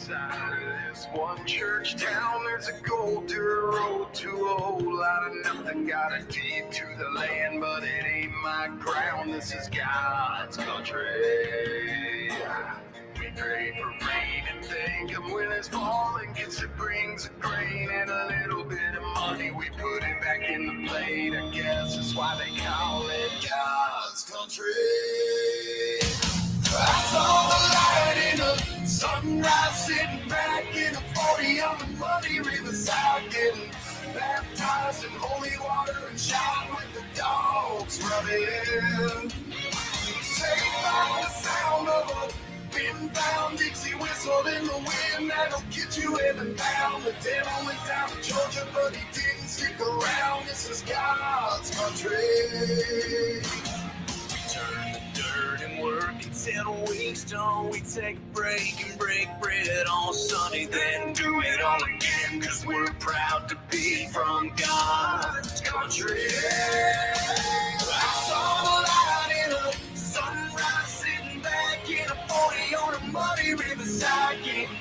inside of this one church town, there's a gold dirt road to a whole lot of nothing. Got a deed to the land, but it ain't my ground. This is God's country. We pray for rain and thank Him when it's falling. Gets it brings a grain and a little bit of money. We put it back in the plate. I guess that's why they call it God's country. I saw the light in a sunrise, sitting back in a 40 on the muddy riverside, getting baptized in holy water and shot with the dogs running. Saved by the sound of a been found Dixie whistle in the wind that'll get you heaven bound. The devil went down to Georgia, but he didn't stick around. This is God's country. Turn the dirt and work and settle weeks till we take a break and break bread on Sunday, then do it all again, cause we're proud to be from God's country. I saw the light in a sunrise, sitting back in a 40 on a muddy riverside, getting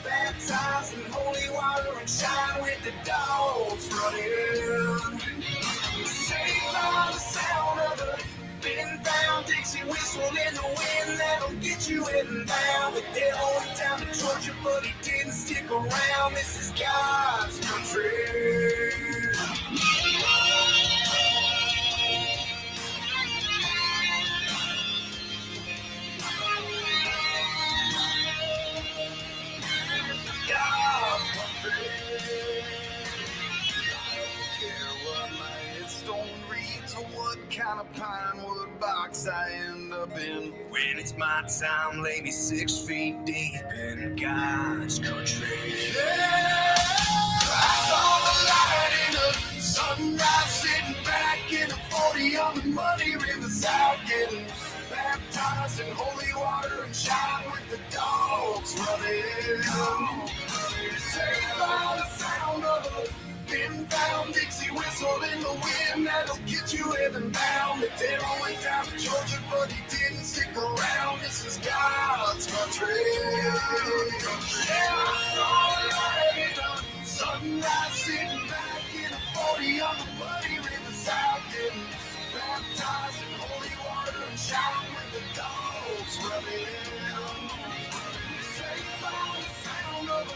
baptized in holy water and shine with the dogs running. Saved by the sound of the been found Dixie whistle in the wind that'll get you heading down. The devil went down to Georgia, but he didn't stick around. This is God's country. God's country. What kind of pine wood box I end up in? When it's my time, lay me 6 feet deep in God's country. Yeah! I saw the light in a sunrise, sitting back in a 40 on the muddy riverside, getting baptized in holy water and shot with the dogs running. Saved by the sound of a been found Dixie whistle in the wind that'll get you heaven bound. The devil went down to Georgia, but he didn't stick around. This is God's country. Yeah, I saw the light in the sunrise, sitting back in a 40 on the muddy riverside, getting baptized in holy water and shouting with the dogs running. Saved by the sound of a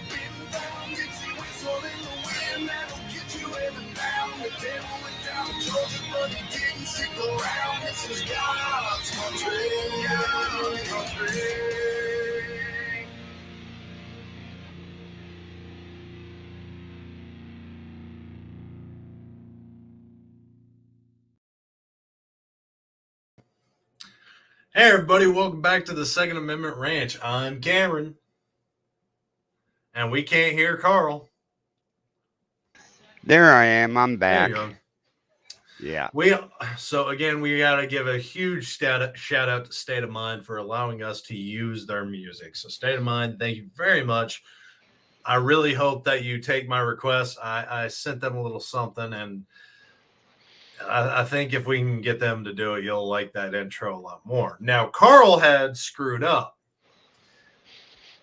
been found Dixie whistle in the wind that'll get you heaven bound. The devil went down to Georgia, but he didn't stick around. This is God's country. God's country. Hey everybody, welcome back to the Second Amendment Ranch. I'm Cameron. And we can't hear Carl. There I am. I'm back. There you go. Yeah. So again, we got to give a huge shout out to State of Mind for allowing us to use their music. So State of Mind, thank you very much. I really hope that you take my request. I sent them a little something, and I think if we can get them to do it, you'll like that intro a lot more. Now, Carl had screwed up.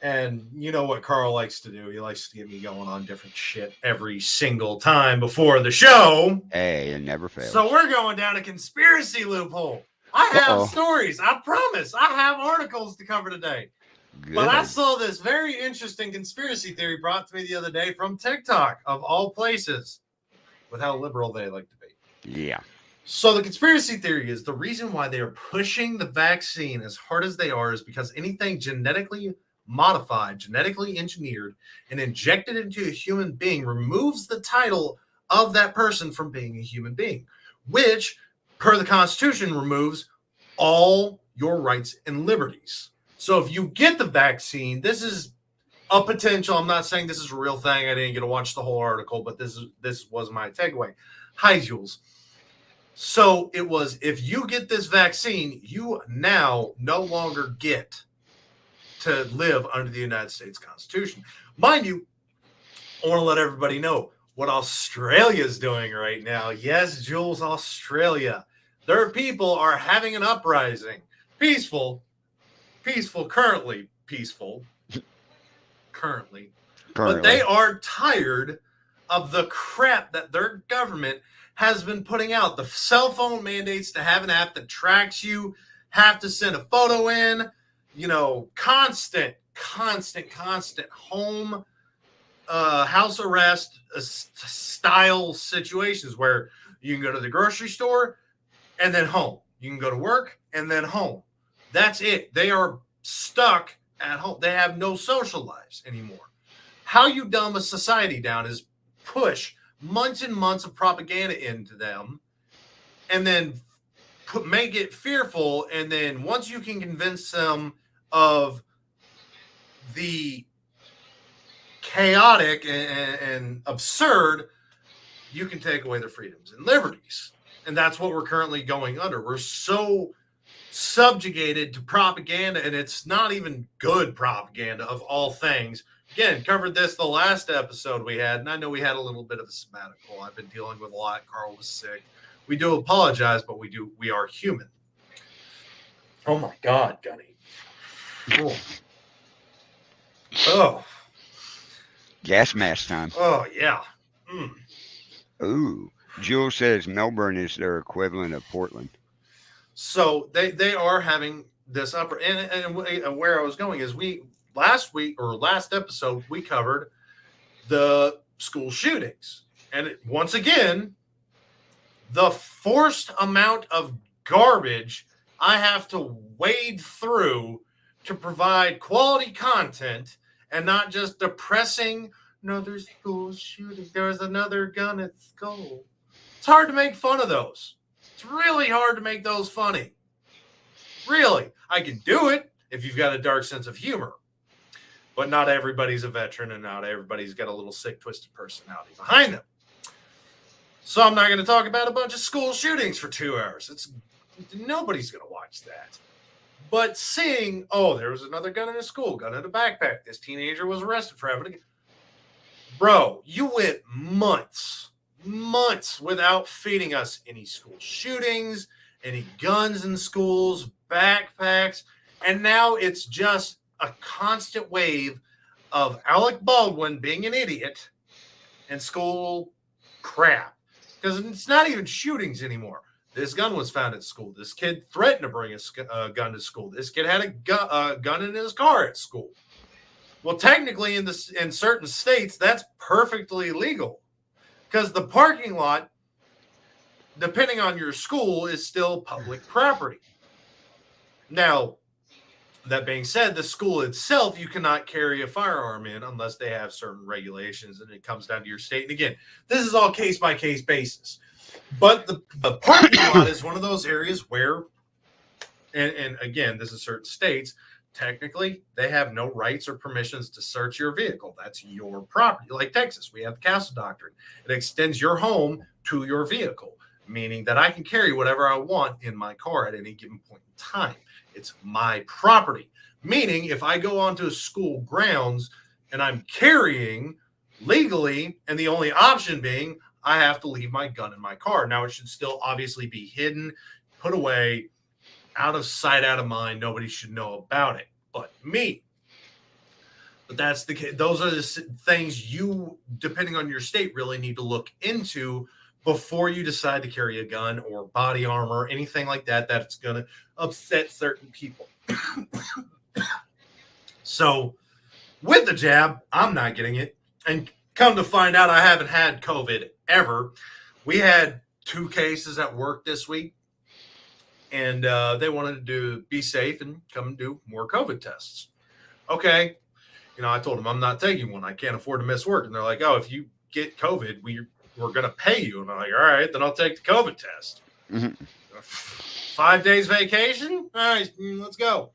And you know what Carl likes to do. He likes to get me going on different shit every single time before the show. Hey, it never fails. So we're going down a conspiracy loophole. I have stories. I promise. I have articles to cover today. Good. But I saw this very interesting conspiracy theory brought to me the other day from TikTok, of all places, with how liberal they like to be. Yeah. So the conspiracy theory is the reason why they are pushing the vaccine as hard as they are is because anything genetically modified, genetically engineered, and injected into a human being removes the title of that person from being a human being, which, per the Constitution, removes all your rights and liberties. So if you get the vaccine, this is a potential. I'm not saying this is a real thing. I didn't get to watch the whole article, but this was my takeaway. Hi, Jules. So it was, if you get this vaccine, you now no longer get to live under the United States Constitution. Mind you, I want to let everybody know what Australia is doing right now. Yes, Jules, Australia. Their people are having an uprising. Peaceful, currently peaceful. currently. But they are tired of the crap that their government has been putting out. The cell phone mandates to have an app that tracks you, have to send a photo in, constant home house arrest style situations where you can go to the grocery store and then home. You can go to work and then home. That's it. They are stuck at home. They have no social lives anymore. How you dumb a society down is push months and months of propaganda into them and then make it fearful. And then once you can convince them of the chaotic and absurd, you can take away their freedoms and liberties. And that's what we're currently going under. We're so subjugated to propaganda, and it's not even good propaganda of all things. Again, covered this the last episode we had, and I know we had a little bit of a sabbatical. I've been dealing with a lot. Carl was sick. We do apologize, but we are human. Oh my God, Gunny. Cool. Oh. Gas mask time. Oh, yeah. Ooh. Jewel says Melbourne is their equivalent of Portland. So they are having this upper, and where I was going is last episode, we covered the school shootings. And once again, the forced amount of garbage I have to wade through to provide quality content and not just depressing, another school shooting. There was another gun at school. It's hard to make fun of those. It's really hard to make those funny. Really. I can do it if you've got a dark sense of humor. But not everybody's a veteran and not everybody's got a little sick, twisted personality behind them. So I'm not going to talk about a bunch of school shootings for 2 hours. Nobody's going to watch that. But seeing, there was another gun in a school, gun in a backpack. This teenager was arrested for having a gun. Bro, you went months without feeding us any school shootings, any guns in schools, backpacks, and now it's just a constant wave of Alec Baldwin being an idiot and school crap. Because it's not even shootings anymore. This gun was found at school. This kid threatened to bring a gun to school. This kid had a gun in his car at school. Well, technically, in certain states, that's perfectly legal. Because the parking lot, depending on your school, is still public property. Now, that being said, the school itself, you cannot carry a firearm in unless they have certain regulations, and it comes down to your state. And again, this is all case-by-case basis. But the parking lot is one of those areas where, and again, this is certain states, technically, they have no rights or permissions to search your vehicle. That's your property. Like Texas, we have the Castle Doctrine. It extends your home to your vehicle, meaning that I can carry whatever I want in my car at any given point in time. It's my property, meaning if I go onto school grounds and I'm carrying legally, and the only option being I have to leave my gun in my car. Now, it should still obviously be hidden, put away, out of sight, out of mind. Nobody should know about it but me. But that's the case. Those are the things you, depending on your state, really need to look into before you decide to carry a gun or body armor, anything like that, that's going to upset certain people. So with the jab, I'm not getting it. And come to find out, I haven't had COVID ever. We had 2 cases at work this week, and they wanted to be safe and come and do more COVID tests. Okay. I told them I'm not taking one. I can't afford to miss work. And they're like, oh, if you get COVID, we're going to pay you. And I'm like, all right, then I'll take the COVID test. Mm-hmm. 5 days vacation? All right, let's go.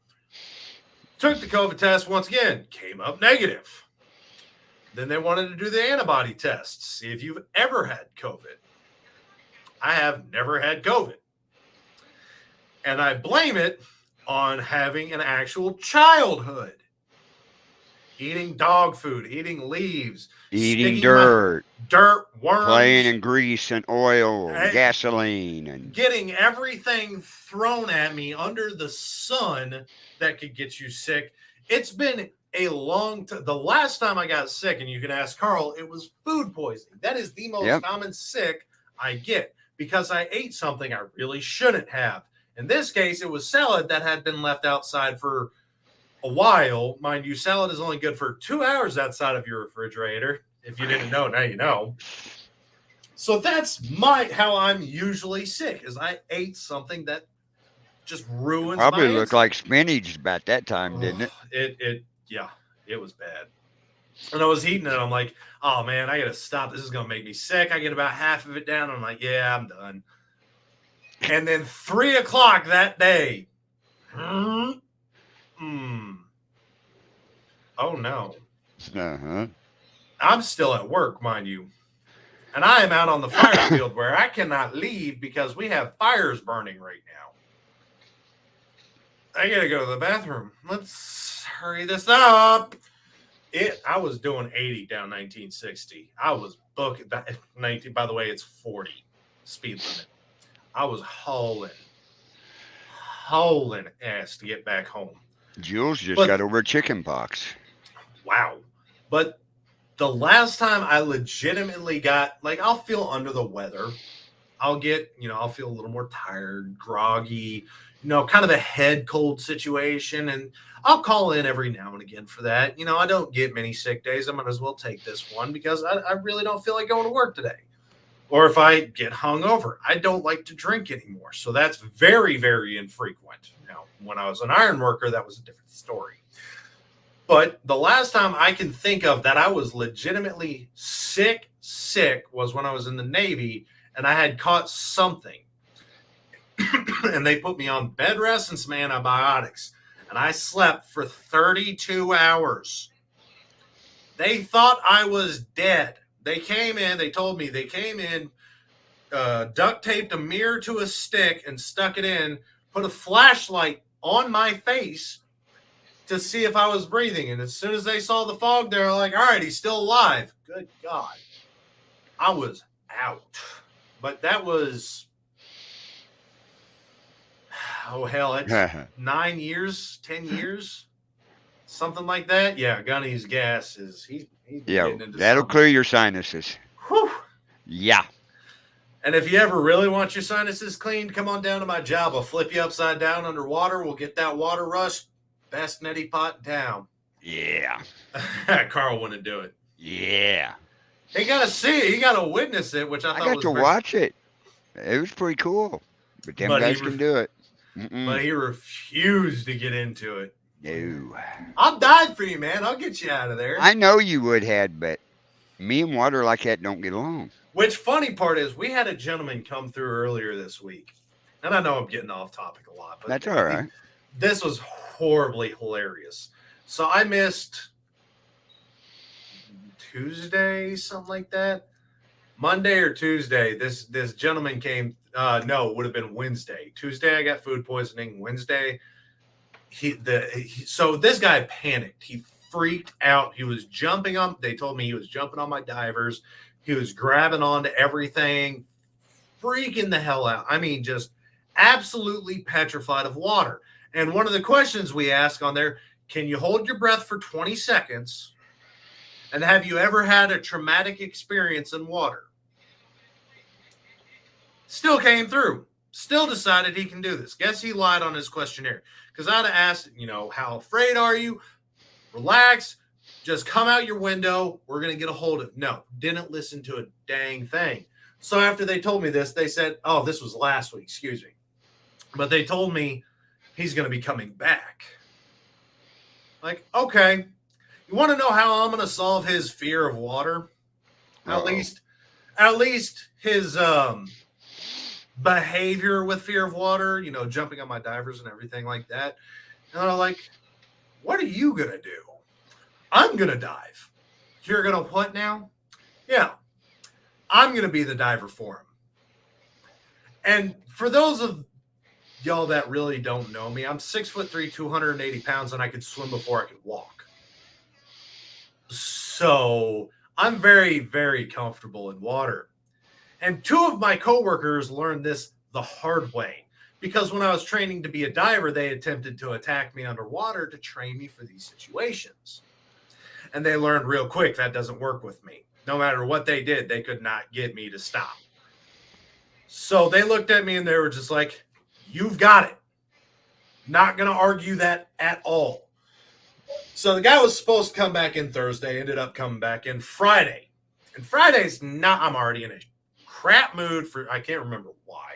Took the COVID test once again, came up negative. Then they wanted to do the antibody tests, see if you've ever had COVID. I have never had COVID. And I blame it on having an actual childhood. Eating dog food, eating leaves, eating dirt, worms, playing in grease and oil, and gasoline, and getting everything thrown at me under the sun that could get you sick. It's been a long time. The last time I got sick, and you can ask Carl, it was food poisoning. That is the most common sick I get because I ate something I really shouldn't have. In this case, it was salad that had been left outside for a while. Mind you, salad is only good for 2 hours outside of your refrigerator. If you didn't know, now you know. So that's how I'm usually sick, is I ate something that just ruins Probably my looked like spinach about that time, didn't it? Yeah, it was bad. And I was eating it. I'm like, oh man, I gotta stop. This is gonna make me sick. I get about half of it down. I'm like, yeah, I'm done. And then 3 o'clock that day. Oh no. Uh-huh. I'm still at work, mind you. And I am out on the fire field where I cannot leave because we have fires burning right now. I gotta go to the bathroom. Let's hurry this up. I was doing 80 down 1960. I was booking 19. By the way, it's 40 speed limit. I was hauling ass to get back home. Jules just got over chicken pox. Wow. But the last time I legitimately got, like, I'll feel under the weather. I'll feel a little more tired, groggy, kind of a head cold situation. And I'll call in every now and again for that. I don't get many sick days. I might as well take this one because I really don't feel like going to work today. Or if I get hungover, I don't like to drink anymore. So that's very, very infrequent. Now, when I was an iron worker, that was a different story. But the last time I can think of that I was legitimately sick was when I was in the Navy and I had caught something. And they put me on bed rest and some antibiotics. And I slept for 32 hours. They thought I was dead. They came in, duct taped a mirror to a stick and stuck it in, put a flashlight on my face to see if I was breathing. And as soon as they saw the fog, they were like, all right, he's still alive. Good God. I was out. But that was, oh, hell, it's 9 years, 10 years, something like that. Yeah, Gunny's gas is, he's getting into that'll something. clear your sinuses. Whew. Yeah. And if you ever really want your sinuses cleaned, come on down to my job. I'll flip you upside down underwater. We'll get that water rush. Best neti pot in town. Yeah. Carl wouldn't do it. Yeah. He got to see it. He got to witness it, which I thought got was to watch it. It was pretty cool. But them guys can do it. But he refused to get into it. No. I'll die for you, man. I'll get you out of there. I know you would have, but me and water like that don't get along. Which funny part is we had a gentleman come through earlier this week. And I know I'm getting off topic a lot, but that's all right. This was horribly hilarious. So I missed Tuesday, something like that. Monday or Tuesday, this gentleman came. No, it would have been Wednesday. Tuesday, I got food poisoning. Wednesday, so this guy panicked. He freaked out. He was jumping on. They told me he was jumping on my divers. He was grabbing onto everything, freaking the hell out. I mean, just absolutely petrified of water. And one of the questions we ask on there, can you hold your breath for 20 seconds? And have you ever had a traumatic experience in water? Still came through. Still decided he can do this. Guess he lied on his questionnaire. Because I'd have asked, how afraid are you? Relax. Just come out your window. We're going to get a hold of it. No, didn't listen to a dang thing. So after they told me this, they said, oh, this was last week. Excuse me. But they told me he's going to be coming back. Like, okay. You want to know how I'm going to solve his fear of water? At least his behavior with fear of water, jumping on my divers and everything like that. And I'm like, what are you going to do? I'm going to dive. You're going to what now? Yeah. I'm going to be the diver for him. And for those of y'all that really don't know me, I'm 6'3", 280 pounds, and I could swim before I could walk. So I'm very, very comfortable in water. And two of my coworkers learned this the hard way. because when I was training to be a diver, they attempted to attack me underwater to train me for these situations. And they learned real quick that doesn't work with me. No matter what they did, they could not get me to stop. So they looked at me and they were just like, you've got it. Not going to argue that at all. So the guy was supposed to come back in Thursday, ended up coming back in Friday. And Friday's not, I'm already in a crap mood for, I can't remember why,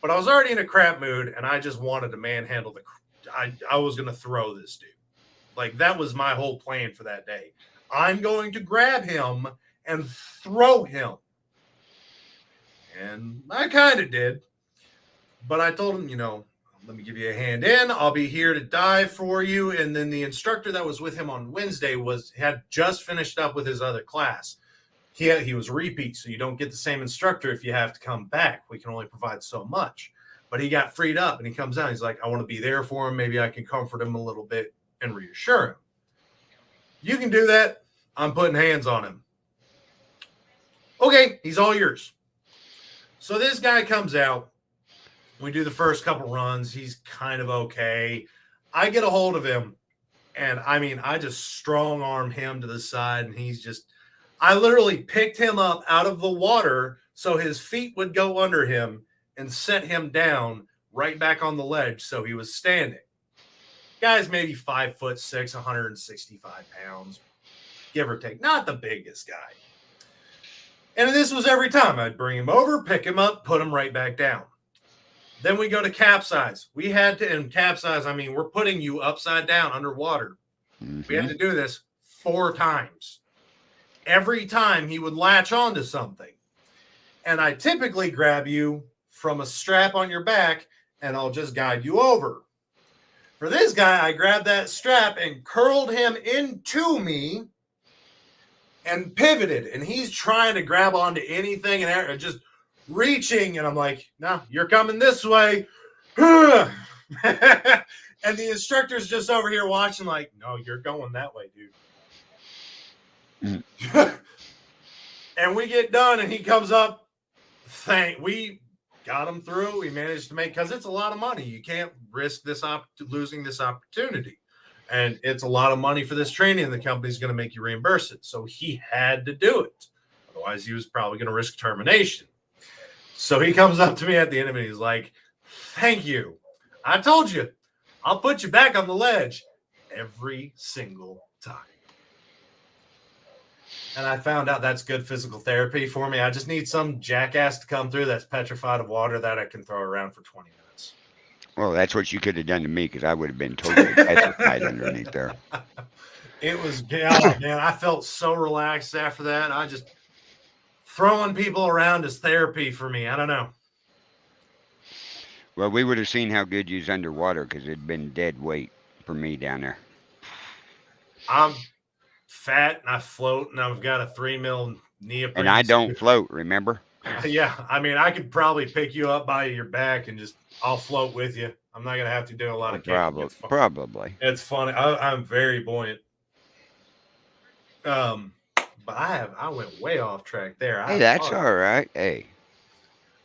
but I was already in a crap mood and I just wanted to manhandle I was going to throw this dude. Like, that was my whole plan for that day. I'm going to grab him and throw him. And I kind of did. But I told him, let me give you a hand in. I'll be here to dive for you. And then the instructor that was with him on Wednesday had just finished up with his other class. He was a repeat, so you don't get the same instructor if you have to come back. We can only provide so much. But he got freed up, and he comes out. He's like, I want to be there for him. Maybe I can comfort him a little bit and reassure him. You can do that. I'm putting hands on him. Okay, he's all yours. So this guy comes out. We do the first couple runs. He's kind of okay. I get a hold of him, and I just strong arm him to the side, and I literally picked him up out of the water so his feet would go under him and set him down right back on the ledge so he was standing. Guy's maybe 5'6", 165 pounds, give or take. Not the biggest guy. And this was every time. I'd bring him over, pick him up, put him right back down. Then we go to capsize. We had to, in capsize, we're putting you upside down underwater. Mm-hmm. We had to do this 4 times. Every time he would latch onto something. And I typically grab you from a strap on your back, and I'll just guide you over. For this guy, I grabbed that strap and curled him into me and pivoted. And he's trying to grab onto anything and just reaching. And I'm like, no, you're coming this way. And the instructor's just over here watching like, no, you're going that way, dude. And we get done and he comes up. We got him through. We managed to make, because it's a lot of money. You can't risk losing this opportunity. And it's a lot of money for this training, and the company's going to make you reimburse it. So he had to do it. Otherwise, he was probably going to risk termination. So he comes up to me at the end of it. He's like, thank you. I told you, I'll put you back on the ledge every single time. And I found out that's good physical therapy for me. I just need some jackass to come through that's petrified of water that I can throw around for 20 minutes. Well, that's what you could have done to me, because I would have been totally petrified underneath there. It was, man, I felt so relaxed after that. Throwing people around is therapy for me. I don't know. Well, we would have seen how good you was underwater, because it'd been dead weight for me down there. I'm fat and I float, and I've got a 3 mil neoprene. And I don't float, remember? Yeah, I could probably pick you up by your back and I'll float with you. I'm not gonna have to do a lot of kicking. Probably. It's funny. I'm very buoyant. But I went way off track there. Hey, that's all right. Hey,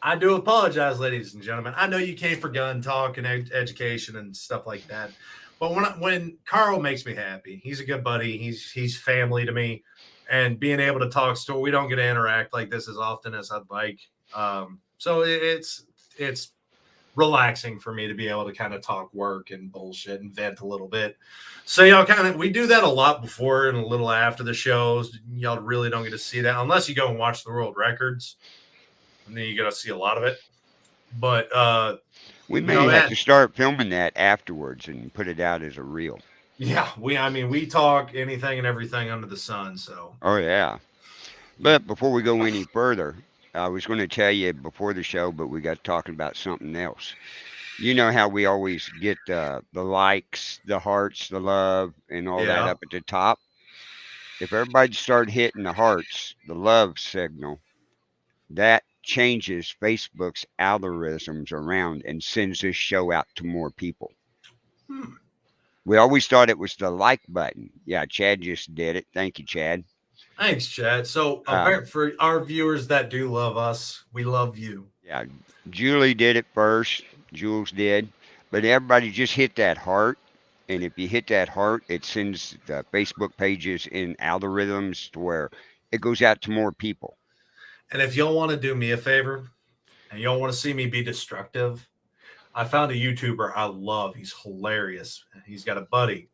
I do apologize, ladies and gentlemen. I know you came for gun talk and education and stuff like that. But when Carl makes me happy, he's a good buddy. He's family to me, and being able to talk to, we don't get to interact like this as often as I'd like. So it's relaxing for me to be able to kind of talk work and bullshit and vent a little bit. So we do that a lot before and a little after the shows. Y'all really don't get to see that unless you go and watch the world records, and then you get to see a lot of it. But we may have to start filming that afterwards and put it out as a reel. Yeah, we talk anything and everything under the sun. So. Oh yeah, but before we go any further, I was going to tell you before the show, but we got talking about something else. You know how we always get the likes, the hearts, the love, and all that up at the top. If everybody start hitting the hearts, the love signal, that changes Facebook's algorithms around and sends this show out to more people. We always thought it was the like button. Yeah, Chad just did it. Thank you, Chad. Thanks, Chad. So for our viewers that do love us, we love you. Yeah, Julie did it first. Jules did, but everybody just hit that heart. And if you hit that heart, it sends the Facebook pages in algorithms to where it goes out to more people. And if y'all want to do me a favor and y'all want to see me be destructive, I found a YouTuber I love. He's hilarious. He's got a buddy.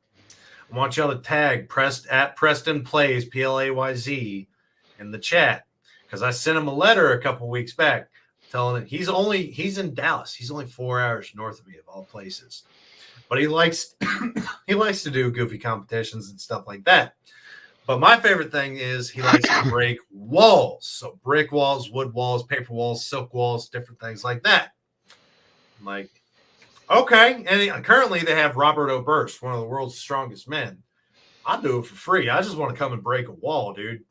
I want y'all to tag Preston Plays PLAYZ in the chat because I sent him a letter a couple weeks back telling him he's in Dallas. He's only 4 hours north of me of all places, but he likes to do goofy competitions and stuff like that. But my favorite thing is he likes to break walls. So brick walls, wood walls, paper walls, silk walls, different things like that. I'm like, okay. And currently they have Robert Oberst, one of the world's strongest men. I'll do it for free. I just want to come and break a wall, dude.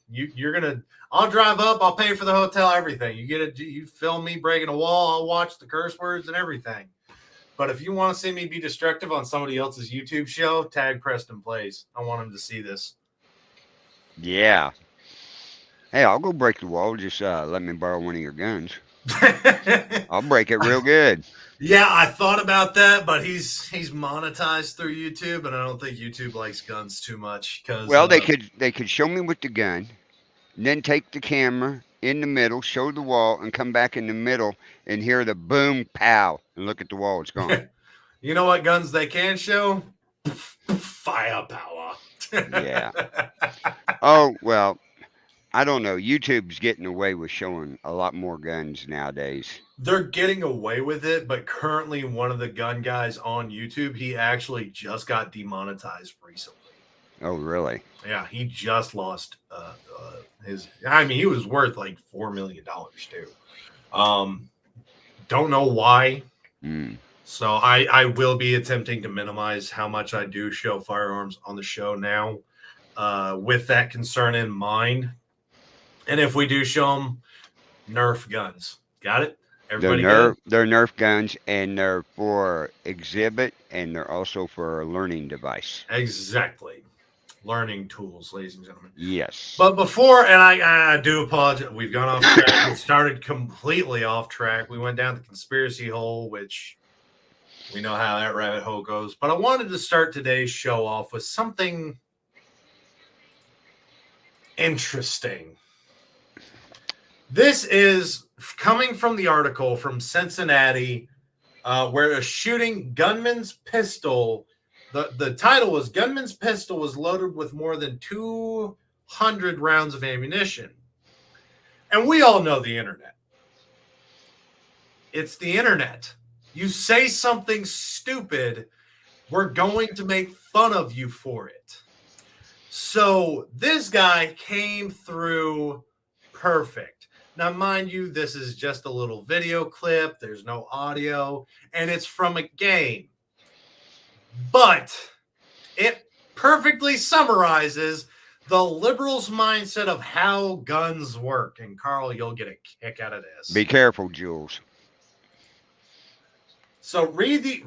I'll drive up, I'll pay for the hotel, everything. You film me breaking a wall, I'll watch the curse words and everything. But if you want to see me be destructive on somebody else's YouTube show, tag Preston Plays. I want him to see this. Yeah. Hey, I'll go break the wall. Just let me borrow one of your guns. I'll break it real good. Yeah, I thought about that, but he's monetized through YouTube, and I don't think YouTube likes guns too much. Well, they could show me with the gun, and then take the camera in the middle, show the wall, and come back in the middle and hear the boom, pow, and look at the wall. It's gone. You know what guns they can show? Firepower. Yeah. Oh, well, I don't know. YouTube's getting away with showing a lot more guns nowadays. They're getting away with it, but currently one of the gun guys on YouTube, he actually just got demonetized recently. Oh, really? Yeah, he just lost he was worth like $4 million too. Don't know why. So I will be attempting to minimize how much I do show firearms on the show now, with that concern in mind. And if we do show them, Nerf guns. Got it? Everybody they're Nerf guns, and they're for exhibit, and they're also for a learning device. Exactly. Learning tools, ladies and gentlemen. Yes. But before, and I do apologize, we've gone off track. We started completely off track. We went down the conspiracy hole, which we know how that rabbit hole goes. But I wanted to start today's show off with something interesting. This is coming from the article from Cincinnati, where a shooting gunman's pistol, the title was Gunman's Pistol was loaded with more than 200 rounds of ammunition. And we all know the internet. It's the internet. You say something stupid, we're going to make fun of you for it. So this guy came through perfect. Now, mind you, this is just a little video clip. There's no audio, and it's from a game. But it perfectly summarizes the liberals' mindset of how guns work. And Carl, you'll get a kick out of this. Be careful, Jules. So read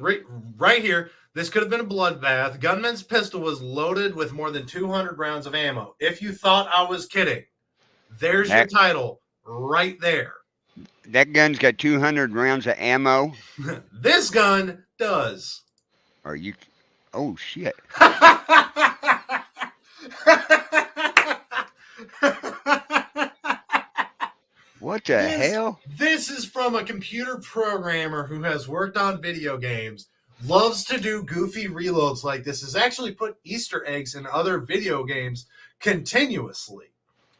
right here. This could have been a bloodbath. Gunman's pistol was loaded with more than 200 rounds of ammo. If you thought I was kidding, there's your title right there. That gun's got 200 rounds of ammo. This gun does. Are you? Oh, shit. What the hell? This is from a computer programmer who has worked on video games, loves to do goofy reloads like this, has actually put Easter eggs in other video games continuously.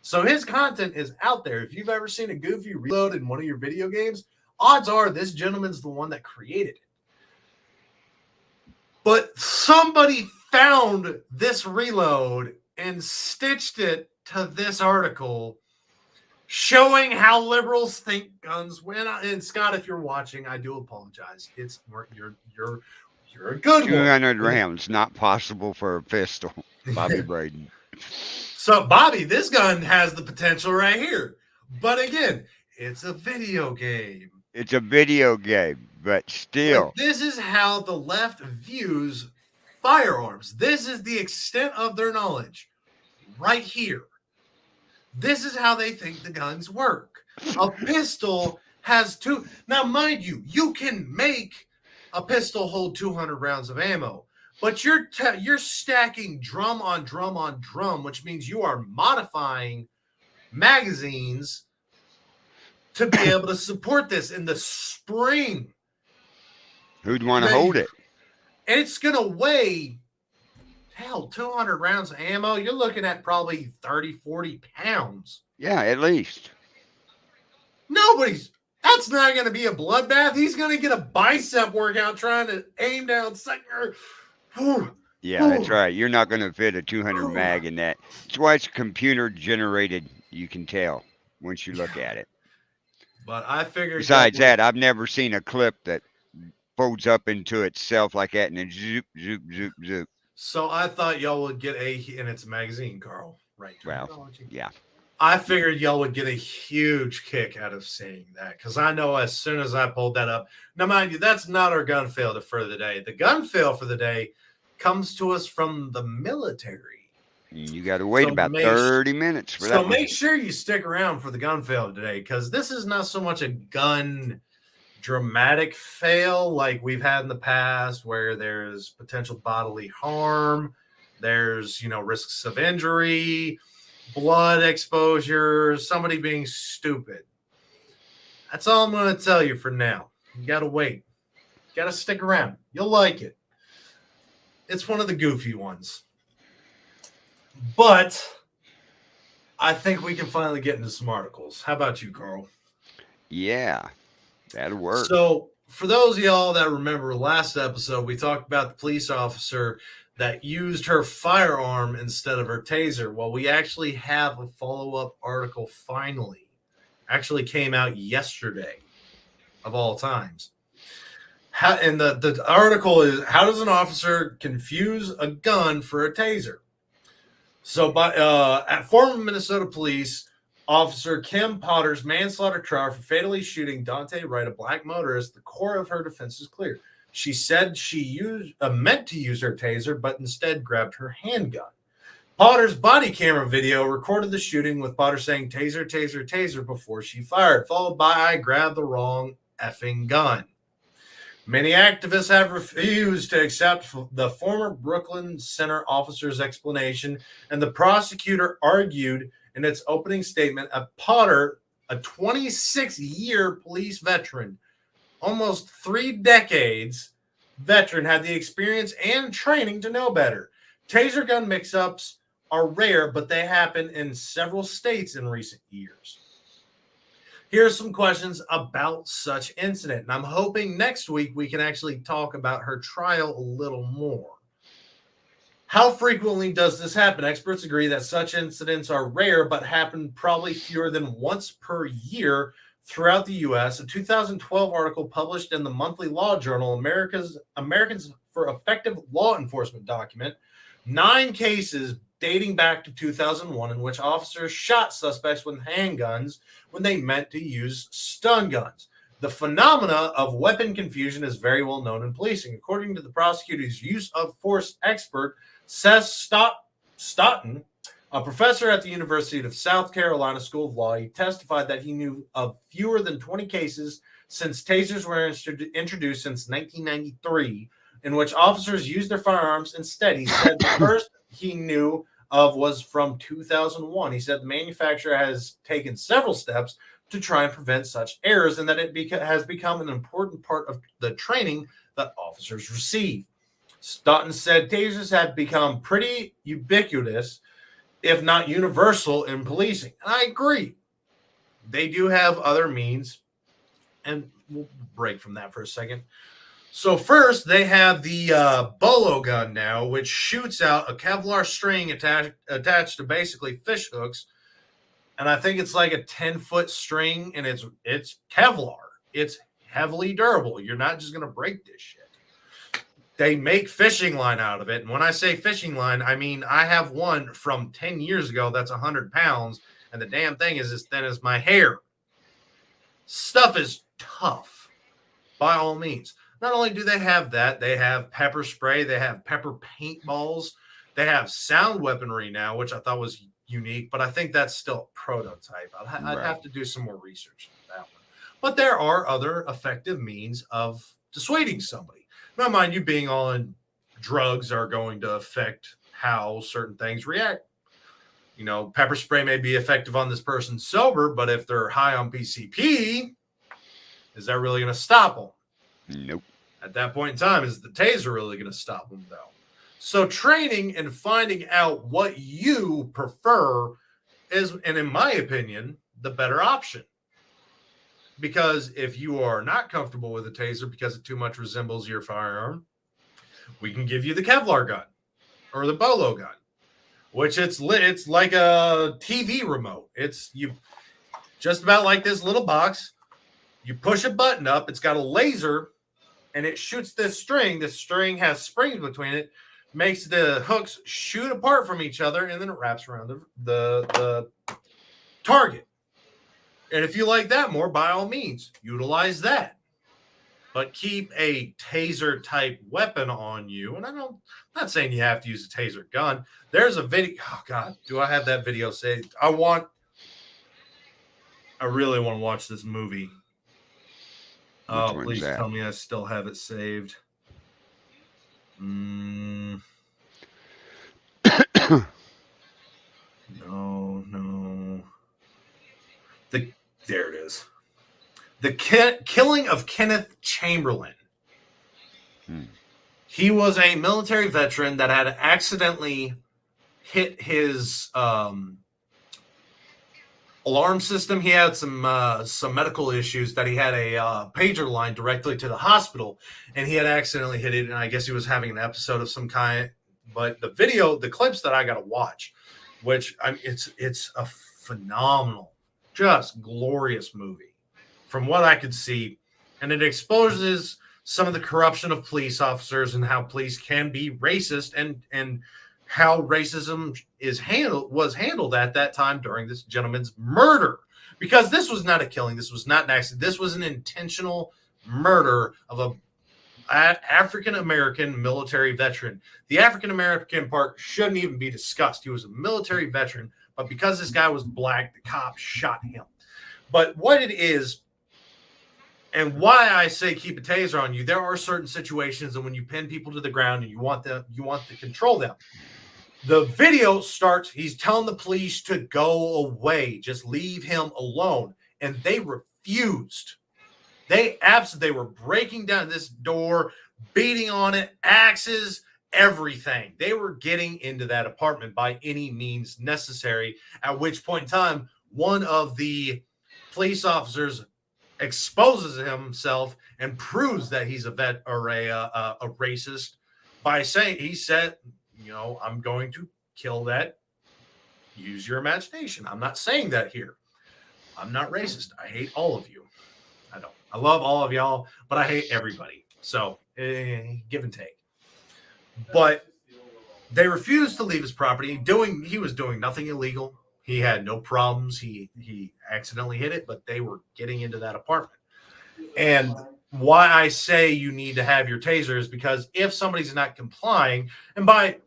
So his content is out there. If you've ever seen a goofy reload in one of your video games, odds are this gentleman's the one that created it. But somebody found this reload and stitched it to this article showing how liberals think guns win. And Scott, if you're watching, I do apologize. You're a good 200 rounds, not possible for a pistol. Bobby Braden. So, Bobby, this gun has the potential right here. But again, it's a video game. It's a video game, but still. But this is how the left views firearms. This is the extent of their knowledge right here. This is how they think the guns work. A pistol has two. Now, mind you, you can make a pistol hold 200 rounds of ammo, but you're stacking drum on drum on drum, which means you are modifying magazines to be able to support this in the spring. Who'd want to hold it? And it's going to weigh, hell, 200 rounds of ammo. You're looking at probably 30, 40 pounds. Yeah, at least. That's not going to be a bloodbath. He's going to get a bicep workout trying to aim down sector. Yeah, that's right. You're not going to fit a 200 mag in that. That's why it's computer generated. You can tell once you look at it. But I figured. Besides that, I've never seen a clip that folds up into itself like that and then zoop, zoop, zoop, zoop. So I thought y'all would get and it's a magazine, Carl. Right. Well, yeah. I figured y'all would get a huge kick out of seeing that because I know as soon as I pulled that up. Now, mind you, that's not our gun fail for the day. The gun fail for the day comes to us from the military. You got to wait about 30 minutes for that. So make sure you stick around for the gun fail today because this is not so much a gun dramatic fail like we've had in the past where there's potential bodily harm. There's, risks of injury, blood exposure, somebody being stupid. That's all I'm going to tell you for now. You got to wait. You got to stick around. You'll like it. It's one of the goofy ones. But I think we can finally get into some articles. How about you, Carl? Yeah, that'll work. So for those of y'all that remember last episode, we talked about the police officer that used her firearm instead of her taser. Well, we actually have a follow-up article finally. Actually came out yesterday, of all times. And the article is, how does an officer confuse a gun for a taser? So at former Minnesota police officer Kim Potter's manslaughter trial for fatally shooting Dante Wright, a black motorist, the core of her defense is clear. She said she meant to use her taser, but instead grabbed her handgun. Potter's body camera video recorded the shooting with Potter saying, "Taser, taser, taser," before she fired, followed by, "I grabbed the wrong effing gun." Many activists have refused to accept the former Brooklyn Center officer's explanation, and the prosecutor argued in its opening statement that Potter, a 26-year police veteran, almost 3 decades veteran, had the experience and training to know better. Taser gun mix-ups are rare, but they happen in several states in recent years. Here are some questions about such incident, and I'm hoping next week we can actually talk about her trial a little more. How frequently does this happen? Experts agree that such incidents are rare, but happen probably fewer than once per year throughout the U.S. A 2012 article published in the Monthly Law Journal, Americans for Effective Law Enforcement document 9 cases dating back to 2001 in which officers shot suspects with handguns when they meant to use stun guns. The phenomena of weapon confusion is very well known in policing. According to the prosecutor's use of force expert, Seth Stoughton, a professor at the University of South Carolina School of Law, he testified that he knew of fewer than 20 cases since tasers were introduced since 1993 in which officers used their firearms instead. He said the first he knew of was from 2001. He said the manufacturer has taken several steps to try and prevent such errors and that it has become an important part of the training that officers receive. Stoughton said tasers have become pretty ubiquitous, if not universal, in policing. And I agree. They do have other means, and we'll break from that for a second. So first, they have the Bolo gun now, which shoots out a Kevlar string attached to basically fish hooks. And I think it's like a 10-foot string, and it's Kevlar. It's heavily durable. You're not just going to break this shit. They make fishing line out of it. And when I say fishing line, I mean I have one from 10 years ago that's 100 pounds, and the damn thing is as thin as my hair. Stuff is tough, by all means. Not only do they have that, they have pepper spray, they have pepper paintballs, they have sound weaponry now, which I thought was unique, but I think that's still a prototype. I'd have to do some more research on that one. But there are other effective means of dissuading somebody. Now, mind you, being on drugs are going to affect how certain things react. You know, pepper spray may be effective on this person sober, but if they're high on PCP, is that really going to stop them? Nope. At that point in time, is the taser really going to stop them, though? So training and finding out what you prefer is, and in my opinion, the better option. Because if you are not comfortable with a taser because it too much resembles your firearm, we can give you the Kevlar gun or the Bolo gun, which it's like a TV remote. It's you just about like this little box. You push a button up, it's got a laser, and it shoots this string. This string has springs between it, makes the hooks shoot apart from each other, and then it wraps around the target. And if you like that more, by all means, utilize that. But keep a taser type weapon on you. And I'm not saying you have to use a taser gun. There's a video. Oh God, do I have that video saved? I really want to watch this movie. Oh, please tell me I still have it saved. No. There it is. The killing of Kenneth Chamberlain. He was a military veteran that had accidentally hit his alarm system. He had some medical issues that he had a pager line directly to the hospital, and he had accidentally hit it. And I guess he was having an episode of some kind. But the clips that I got to watch, which it's a phenomenal, just glorious movie from what I could see, and it exposes some of the corruption of police officers and how police can be racist and how racism was handled at that time during this gentleman's murder. Because this was not a killing, this was not an accident, this was an intentional murder of an African American veteran. The African American part shouldn't even be discussed. He was a military veteran, but because this guy was black, the cop shot him. But what it is, and why I say keep a taser on you, there are certain situations that when you pin people to the ground and you want to control them. The video starts, he's telling the police to go away, just leave him alone. And they refused. They were breaking down this door, beating on it, axes, everything. They were getting into that apartment by any means necessary, at which point in time, one of the police officers exposes himself and proves that he's a vet or a racist by saying, he said, I'm going to kill that. Use your imagination. I'm not saying that here. I'm not racist. I hate all of you. I don't. I love all of y'all, but I hate everybody. So give and take. But they refused to leave his property. He was doing nothing illegal. He had no problems. He accidentally hit it, but they were getting into that apartment. And why I say you need to have your taser is because if somebody's not complying, and by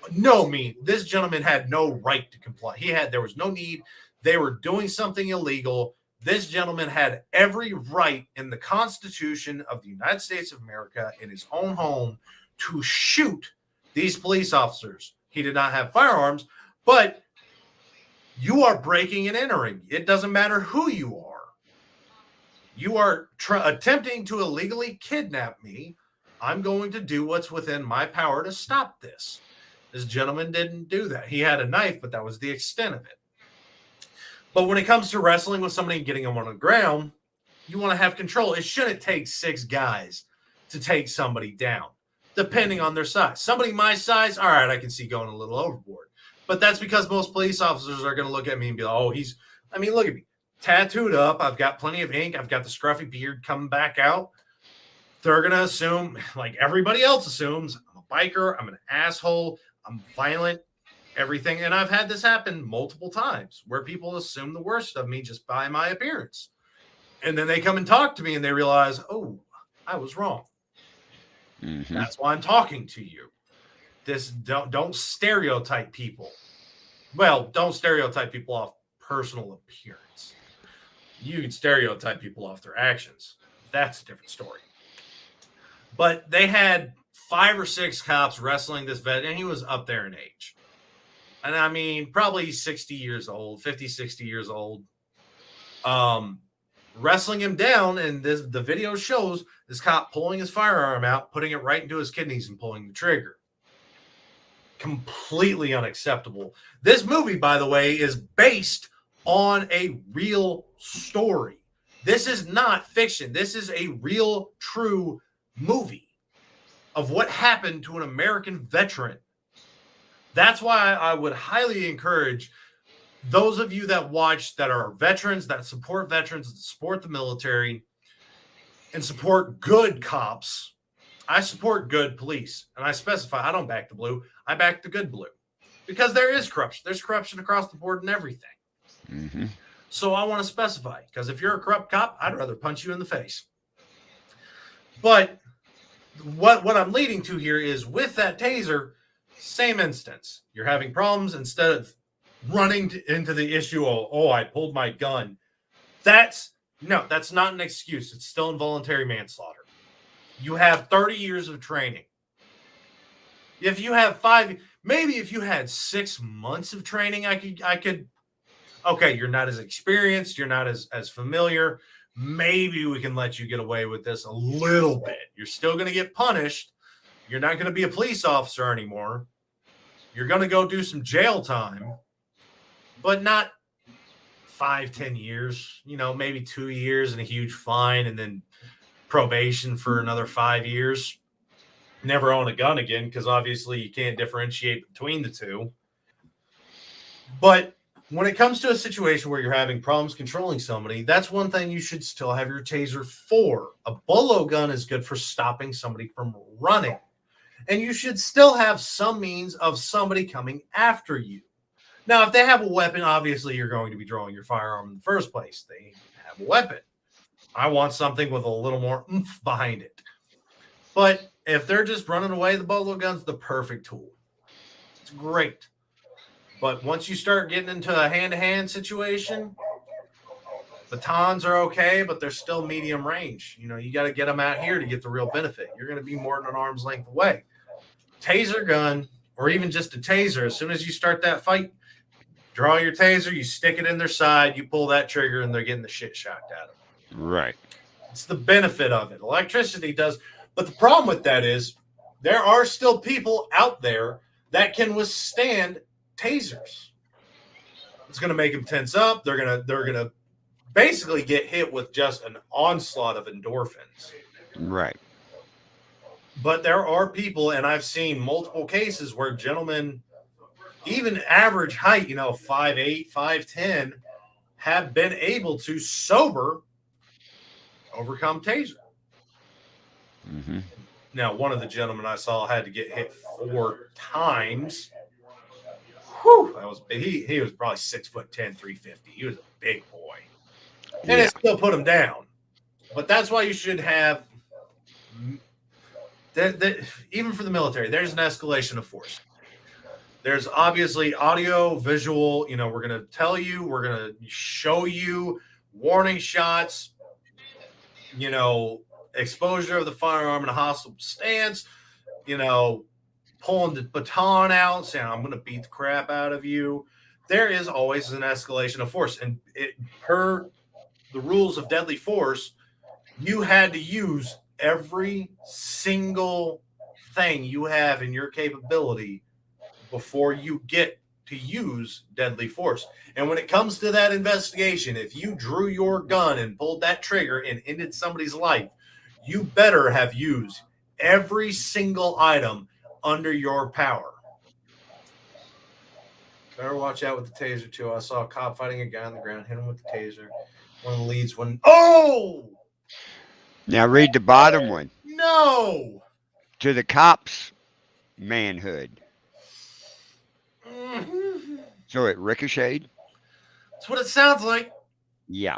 no means, this gentleman had no right to comply. There was no need. They were doing something illegal. This gentleman had every right in the Constitution of the United States of America in his own home to shoot these police officers. He did not have firearms, but you are breaking and entering. It doesn't matter who you are. You are attempting to illegally kidnap me. I'm going to do what's within my power to stop this. This gentleman didn't do that. He had a knife, but that was the extent of it. But when it comes to wrestling with somebody and getting them on the ground, you want to have control. It shouldn't take 6 guys to take somebody down, depending on their size. Somebody my size, all right, I can see going a little overboard. But that's because most police officers are going to look at me and be like, oh, look at me. Tattooed up. I've got plenty of ink. I've got the scruffy beard coming back out. They're going to assume, like everybody else assumes, I'm a biker. I'm an asshole. I'm violent. Everything. And I've had this happen multiple times where people assume the worst of me just by my appearance. And then they come and talk to me and they realize, oh, I was wrong. Mm-hmm. That's why I'm talking to you. Don't stereotype people. Well, don't stereotype people off personal appearance. You can stereotype people off their actions. That's a different story. But they had 5 or 6 cops wrestling this vet, and he was up there in age. And I mean, probably 60 years old, 50, 60 years old. Wrestling him down, and the video shows this cop pulling his firearm out, putting it right into his kidneys, and pulling the trigger. Completely unacceptable. This movie, by the way, is based on a real story. This is not fiction. This is a real, true movie of what happened to an American veteran. That's why I would highly encourage those of you that watch, that are veterans, that support veterans, that support the military, and support good cops. I support good police, and I specify I don't back the blue. I back the good blue, because there is corruption. There's corruption across the board in everything. Mm-hmm. So I want to specify, because if you're a corrupt cop, I'd rather punch you in the face. But what I'm leading to here is, with that taser, same instance. You're having problems. Instead of running into the issue of, oh, I pulled my gun. That's not an excuse. It's still involuntary manslaughter. You have 30 years of training. If you have 5, maybe if you had 6 months of training, I could, okay, you're not as experienced, you're not as familiar. Maybe we can let you get away with this a little bit. You're still going to get punished. You're not going to be a police officer anymore. You're going to go do some jail time, but not 5-10 years, maybe 2 years and a huge fine, and then probation for another 5 years. Never own a gun again, because obviously you can't differentiate between the two. But when it comes to a situation where you're having problems controlling somebody, that's one thing you should still have your taser for. A bolo gun is good for stopping somebody from running. And you should still have some means of somebody coming after you. Now, if they have a weapon, obviously you're going to be drawing your firearm in the first place. They have a weapon. I want something with a little more oomph behind it. But if they're just running away, the bolo gun's the perfect tool. It's great. But once you start getting into a hand-to-hand situation, batons are okay, but they're still medium range. You got to get them out here to get the real benefit. You're going to be more than an arm's length away. Taser gun, or even just a taser, as soon as you start that fight, draw your taser, you stick it in their side, you pull that trigger, and they're getting the shit shocked out of them. Right. It's the benefit of it. Electricity does. But the problem with that is there are still people out there that can withstand tasers. It's going to make them tense up. They're going to basically get hit with just an onslaught of endorphins. Right. But there are people, and I've seen multiple cases where gentlemen, even average height, 5'8", 5'10", have been able to sober overcome taser. Mm-hmm. Now, one of the gentlemen I saw had to get hit 4 times. Whew, that was he was probably 6'10", 350. He was a big boy, and it still put him down. But that's why you should have, even for the military, there's an escalation of force. There's obviously audio, visual. We're going to tell you, we're going to show you warning shots. Exposure of the firearm in a hostile stance. Pulling the baton out, saying, I'm going to beat the crap out of you. There is always an escalation of force. And per the rules of deadly force, you had to use every single thing you have in your capability before you get to use deadly force. And when it comes to that investigation, if you drew your gun and pulled that trigger and ended somebody's life, you better have used every single item under your power. Better watch out with the taser, too. I saw a cop fighting a guy on the ground, hit him with the taser. One of the leads, oh! Now read the bottom one. No! To the cops' manhood. Mm-hmm. So it ricocheted? That's what it sounds like. Yeah.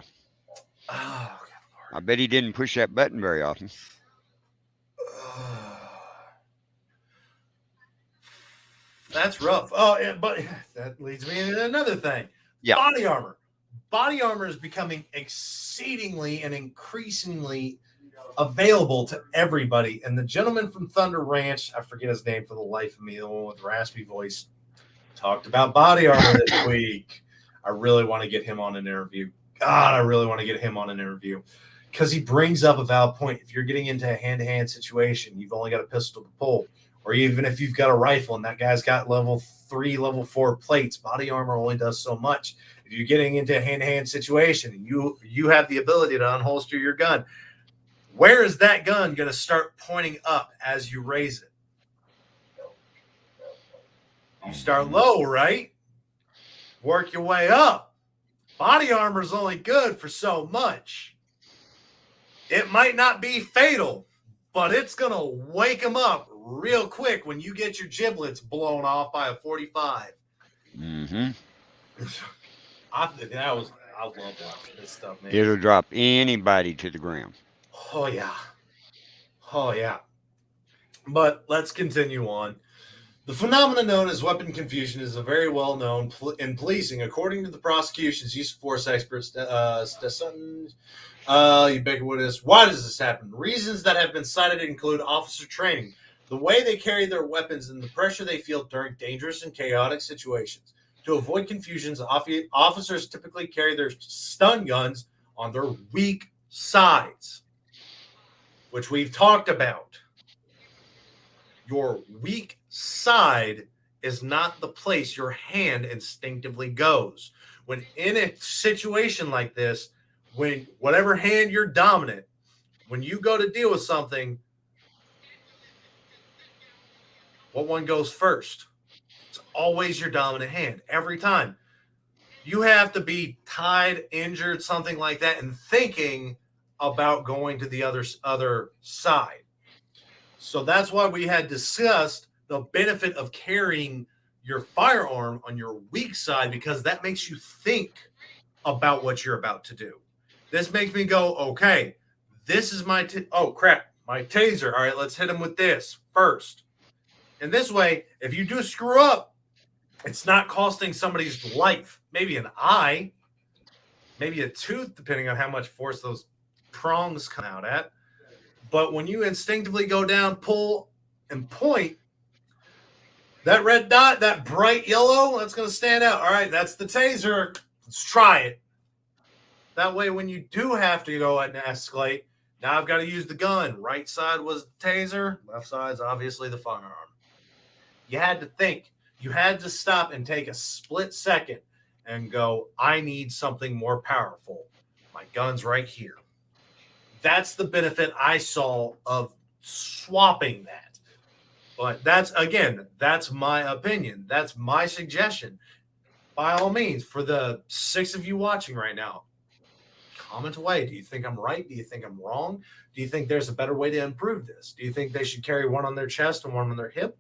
Oh, I bet he didn't push that button very often. That's rough. Oh, yeah, but that leads me into another thing. Yeah. Body armor. Body armor is becoming exceedingly and increasingly available to everybody. And the gentleman from Thunder Ranch, I forget his name for the life of me, the one with the raspy voice, talked about body armor this week. I really want to get him on an interview. God, I really want to get him on an interview because he brings up a valid point. If you're getting into a hand-to-hand situation, you've only got a pistol to pull, or even if you've got a rifle and that guy's got level 3, level 4 plates, body armor only does so much. If you're getting into a hand-to-hand situation and you have the ability to unholster your gun, where is that gun going to start pointing up as you raise it? You start low, right? Work your way up. Body armor is only good for so much. It might not be fatal, but it's going to wake them up real quick when you get your giblets blown off by a 45. Mm-hmm. I love watching this stuff, man. It'll drop anybody to the ground. Oh, yeah. Oh, yeah. But let's continue on. The phenomenon known as weapon confusion is a very well known in policing. According to the prosecution's use of force experts, ubiquitous. Why does this happen? Reasons that have been cited include officer training, the way they carry their weapons, and the pressure they feel during dangerous and chaotic situations. To avoid confusions, officers typically carry their stun guns on their weak sides, which we've talked about. Your weak side is not the place your hand instinctively goes. When in a situation like this, when whatever hand you're dominant, when you go to deal with something, what one goes first? It's always your dominant hand every time. You have to be tied, injured, something like that, and thinking about going to the other side. So that's why we had discussed the benefit of carrying your firearm on your weak side, because that makes you think about what you're about to do. This makes me go, okay, this is my oh crap, my taser. All right, let's hit him with this first. And this way, if you do screw up, it's not costing somebody's life. Maybe an eye, maybe a tooth, depending on how much force those prongs come out at. But when you instinctively go down, pull, and point, that red dot, that bright yellow, that's going to stand out. All right, that's the taser. Let's try it. That way, when you do have to go and escalate, now I've got to use the gun. Right side was the taser. Left side's obviously the firearm. You had to think. You had to stop and take a split second and go, I need something more powerful. My gun's right here. That's the benefit I saw of swapping that. But that's my opinion. That's my suggestion. By all means, for the 6 of you watching right now, comment away. Do you think I'm right? Do you think I'm wrong? Do you think there's a better way to improve this? Do you think they should carry one on their chest and one on their hip?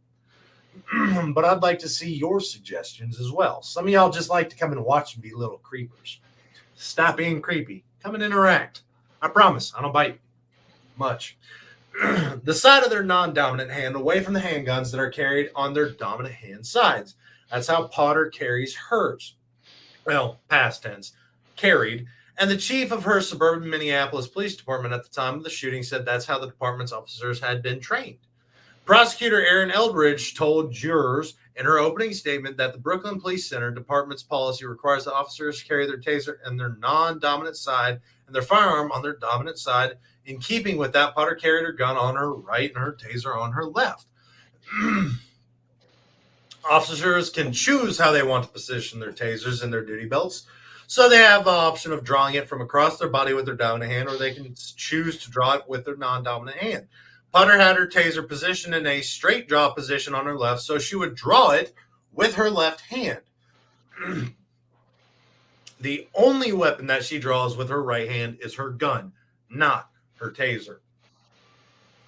But I'd like to see your suggestions as well. Some of y'all just like to come and watch and be little creepers. Stop being creepy. Come and interact. I promise, I don't bite much. The side of their non-dominant hand away from the handguns that are carried on their dominant hand sides. That's how Potter carries hers. Well, past tense, carried. And the chief of her suburban Minneapolis police department at the time of the shooting said that's how the department's officers had been trained. Prosecutor Erin Eldridge told jurors in her opening statement that the Brooklyn Police Center Department's policy requires that officers carry their taser on their non-dominant side and their firearm on their dominant side. In keeping with that, Potter carried her gun on her right and her taser on her left. Officers can choose how they want to position their tasers in their duty belts. So they have the option of drawing it from across their body with their dominant hand, or they can choose to draw it with their non-dominant hand. Potter had her taser positioned in a straight draw position on her left, so she would draw it with her left hand. The only weapon that she draws with her right hand is her gun, not her taser.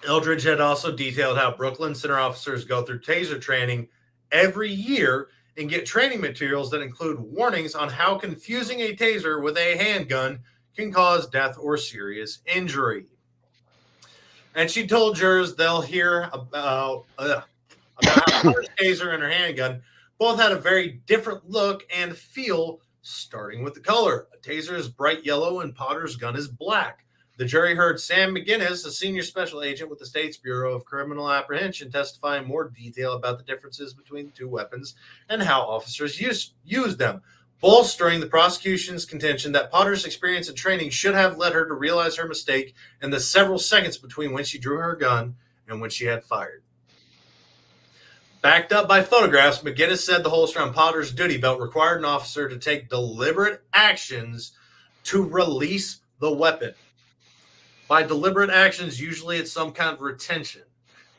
Eldridge had also detailed how Brooklyn Center officers go through taser training every year and get training materials that include warnings on how confusing a taser with a handgun can cause death or serious injury. And she told jurors they'll hear about how her taser and her handgun both had a very different look and feel, starting with the color. A taser is bright yellow and Potter's gun is black. The jury heard Sam McGinnis, a senior special agent with the State's Bureau of Criminal Apprehension, testify in more detail about the differences between the two weapons and how officers used them, bolstering the prosecution's contention that Potter's experience and training should have led her to realize her mistake in the several seconds between when she drew her gun and when she had fired. Backed up by photographs, McGinnis said the holster on Potter's duty belt required an officer to take deliberate actions to release the weapon. By deliberate actions, usually it's some kind of retention,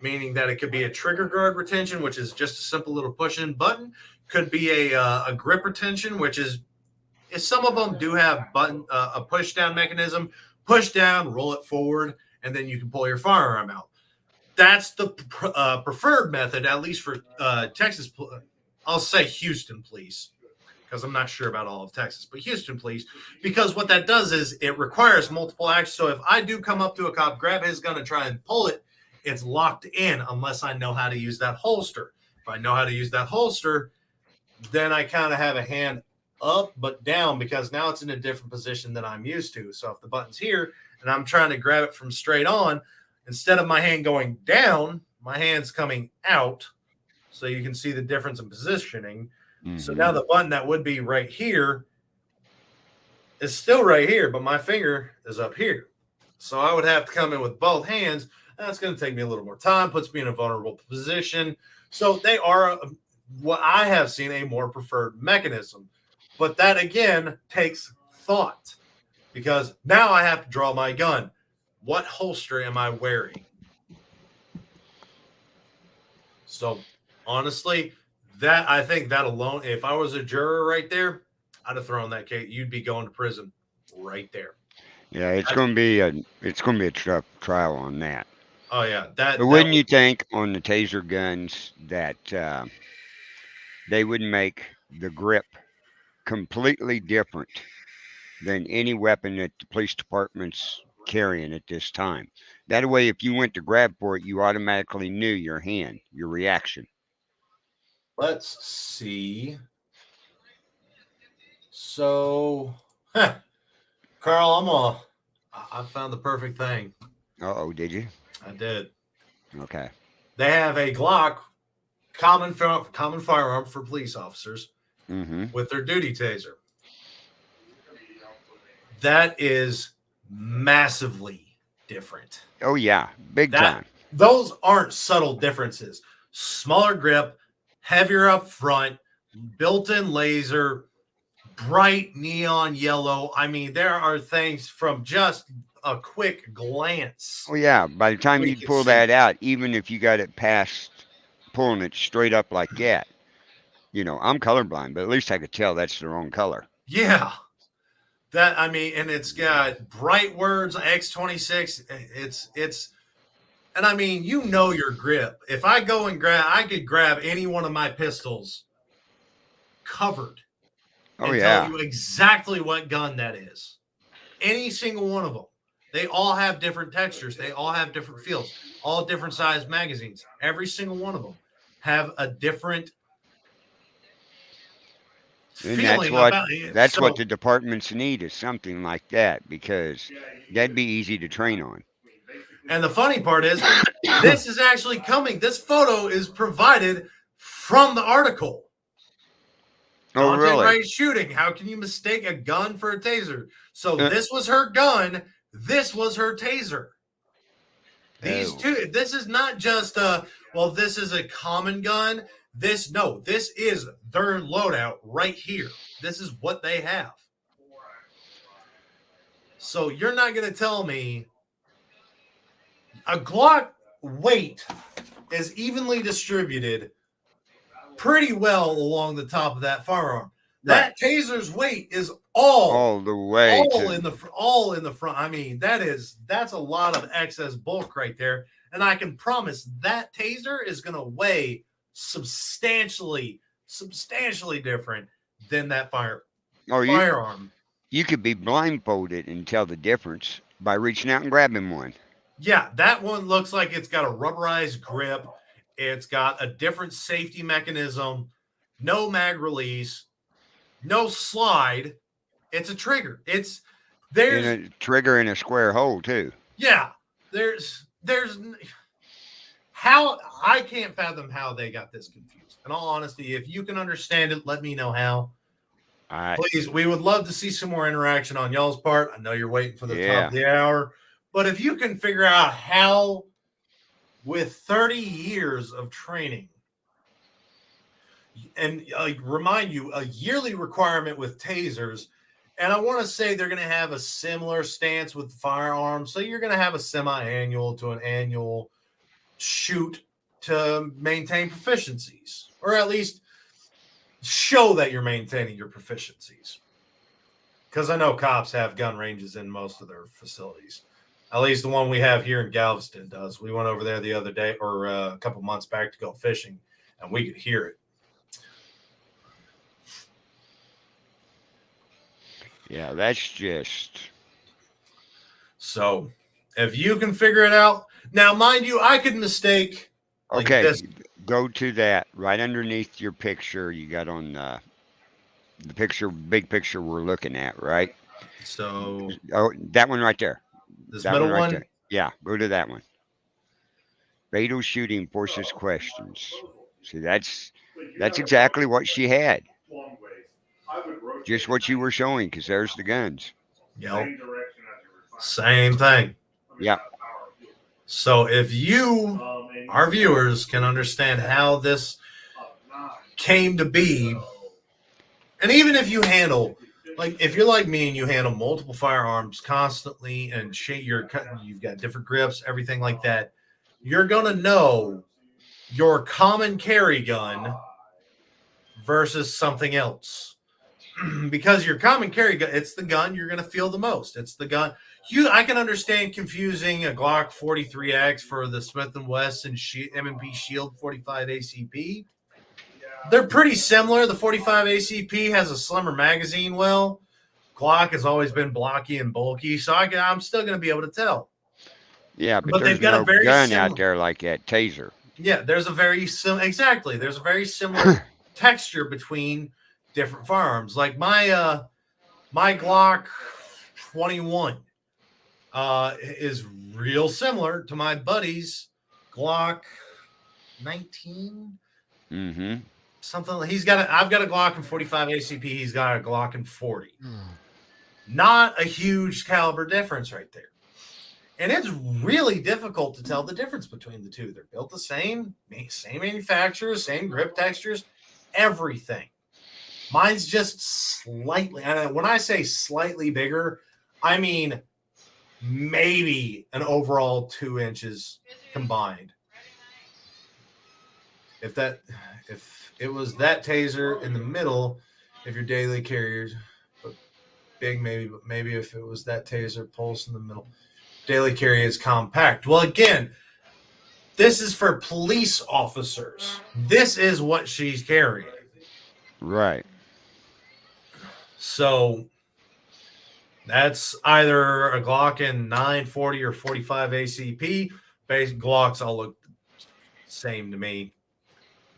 meaning that it could be a trigger guard retention, which is just a simple little push-in button. Could be a grip retention, which is some of them do have a push-down mechanism. Push down, roll it forward, and then you can pull your firearm out. That's the preferred method, at least for Texas. I'll say Houston police, because I'm not sure about all of Texas, but Houston police, because what that does is it requires multiple actions. So if I do come up to a cop, grab his gun and try and pull it, it's locked in unless I know how to use that holster. If I know how to use that holster, then I kind of have a hand up but down, because now it's in a different position than I'm used to. So if the button's here and I'm trying to grab it from straight on, instead of my hand going down, my hand's coming out. So you can see the difference in positioning. Mm-hmm. So now the button that would be right here is still right here, but my finger is up here. So I would have to come in with both hands. That's going to take me a little more time, puts me in a vulnerable position. So they are, what I have seen, a more preferred mechanism. But that, again, takes thought, because now I have to draw my gun. What holster am I wearing? So, honestly, I think that alone, if I was a juror right there, I'd have thrown that case. You'd be going to prison right there. Yeah, it's going to be a tough trial on that. Oh yeah, but wouldn't you think on the taser guns that they would make the grip completely different than any weapon that the police department's carrying at this time? That way, if you went to grab for it, you automatically knew your hand, your reaction. Let's see. So, Carl, I found the perfect thing. Uh-oh, did you? I did. Okay. They have a Glock, common firearm for police officers, with their duty taser. That is massively different. Oh, yeah. Big time. Those aren't subtle differences. Smaller grip, heavier up front, built-in laser, bright neon yellow. I mean, there are things from just a quick glance. Oh, yeah. By the time you pull that out, even if you got it past pulling it straight up like that, you know, I'm colorblind, but at least I could tell that's the wrong color. Yeah. That, I mean, and it's got bright words, X26. It's, and I mean, you know your grip. If I go and I could grab any one of my pistols covered. Oh, and yeah. Tell you exactly what gun that is. Any single one of them. They all have different textures. They all have different feels. All different size magazines. Every single one of them have a different feeling. That's what the departments need, is something like that, because that'd be easy to train on. And the funny part is, this is actually coming. This photo is provided from the article. Oh, Daunte really? Wright shooting. How can you mistake a gun for a taser? So this was her gun. This was her taser. These two. This is not just this is a common gun. This is their loadout right here. This is what they have. So you're not going to tell me a Glock weight is evenly distributed pretty well along the top of that firearm. That taser's weight is all the way in the front. I mean, that's a lot of excess bulk right there. And I can promise that taser is going to weigh substantially different than that firearm. You could be blindfolded and tell the difference by reaching out and grabbing one. Yeah, that one looks like it's got a rubberized grip. It's got a different safety mechanism, no mag release, no slide. It's a trigger. There's a trigger in a square hole too. yeah, there's how I can't fathom how they got this confused. In all honesty, if you can understand it, let me know how. Please, we would love to see some more interaction on y'all's part. I know you're waiting for the top of the hour, but if you can figure out how, with 30 years of training, and remind you, a yearly requirement with tasers, and I want to say they're going to have a similar stance with firearms. So you're going to have a semi-annual to an annual shoot to maintain proficiencies, or at least show that you're maintaining your proficiencies. Because I know cops have gun ranges in most of their facilities. At least the one we have here in Galveston does. We went over there the other day, or a couple months back, to go fishing, and we could hear it. Yeah, that's just. So if you can figure it out. Now, mind you, I could mistake. Okay, go to that right underneath your picture. You got on the picture, big picture we're looking at, right? So. Oh, that one right there. This that middle one right one? there. Yeah, go to that one. Fatal shooting forces questions. See, that's exactly what she had. Just what you were showing, because there's the guns. Yep. Same thing. Yeah. So if you, our viewers, can understand how this came to be, and even if you handle, like if you're like me and you handle multiple firearms constantly and you've got different grips, everything like that, you're gonna know your common carry gun versus something else. Because your common carry gun, it's the gun you're going to feel the most. It's the gun. I can understand confusing a Glock 43X for the Smith & Wesson M&P Shield 45 ACP. They're pretty similar. The 45 ACP has a slimmer magazine. Well, Glock has always been blocky and bulky, so I'm still going to be able to tell. Yeah, but there's no gun out there like that taser. Yeah, there's a very exactly. There's a very similar texture between different firearms. Like my Glock 21 is real similar to my buddy's Glock 19. Mm-hmm. Something I've got a Glock in 45 ACP. He's got a Glock in 40. Not a huge caliber difference right there. And it's really difficult to tell the difference between the two. They're built the same manufacturers, same grip textures, everything. Mine's just slightly, and when I say slightly bigger, I mean maybe an overall 2 inches combined. If it was that taser in the middle, if your daily carriers, but big maybe if it was that taser pulse in the middle, daily carry is compact. Well, again, this is for police officers. This is what she's carrying. Right. So that's either a Glock in 940 or 45 ACP. Basic Glocks all look the same to me.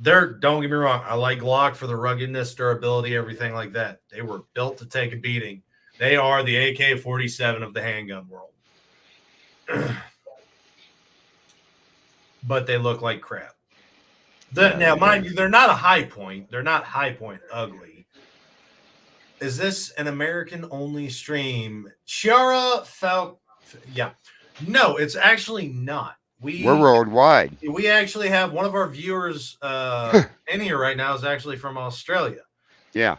Don't get me wrong, I like Glock for the ruggedness, durability, everything like that. They were built to take a beating. They are the AK-47 of the handgun world. But they look like crap. Now, mind you, they're not a high point. They're not high point ugly. Is this an American-only stream? Chiara Falk. Yeah. No, it's actually not. We're worldwide. We actually have one of our viewers in here right now is actually from Australia. Yeah.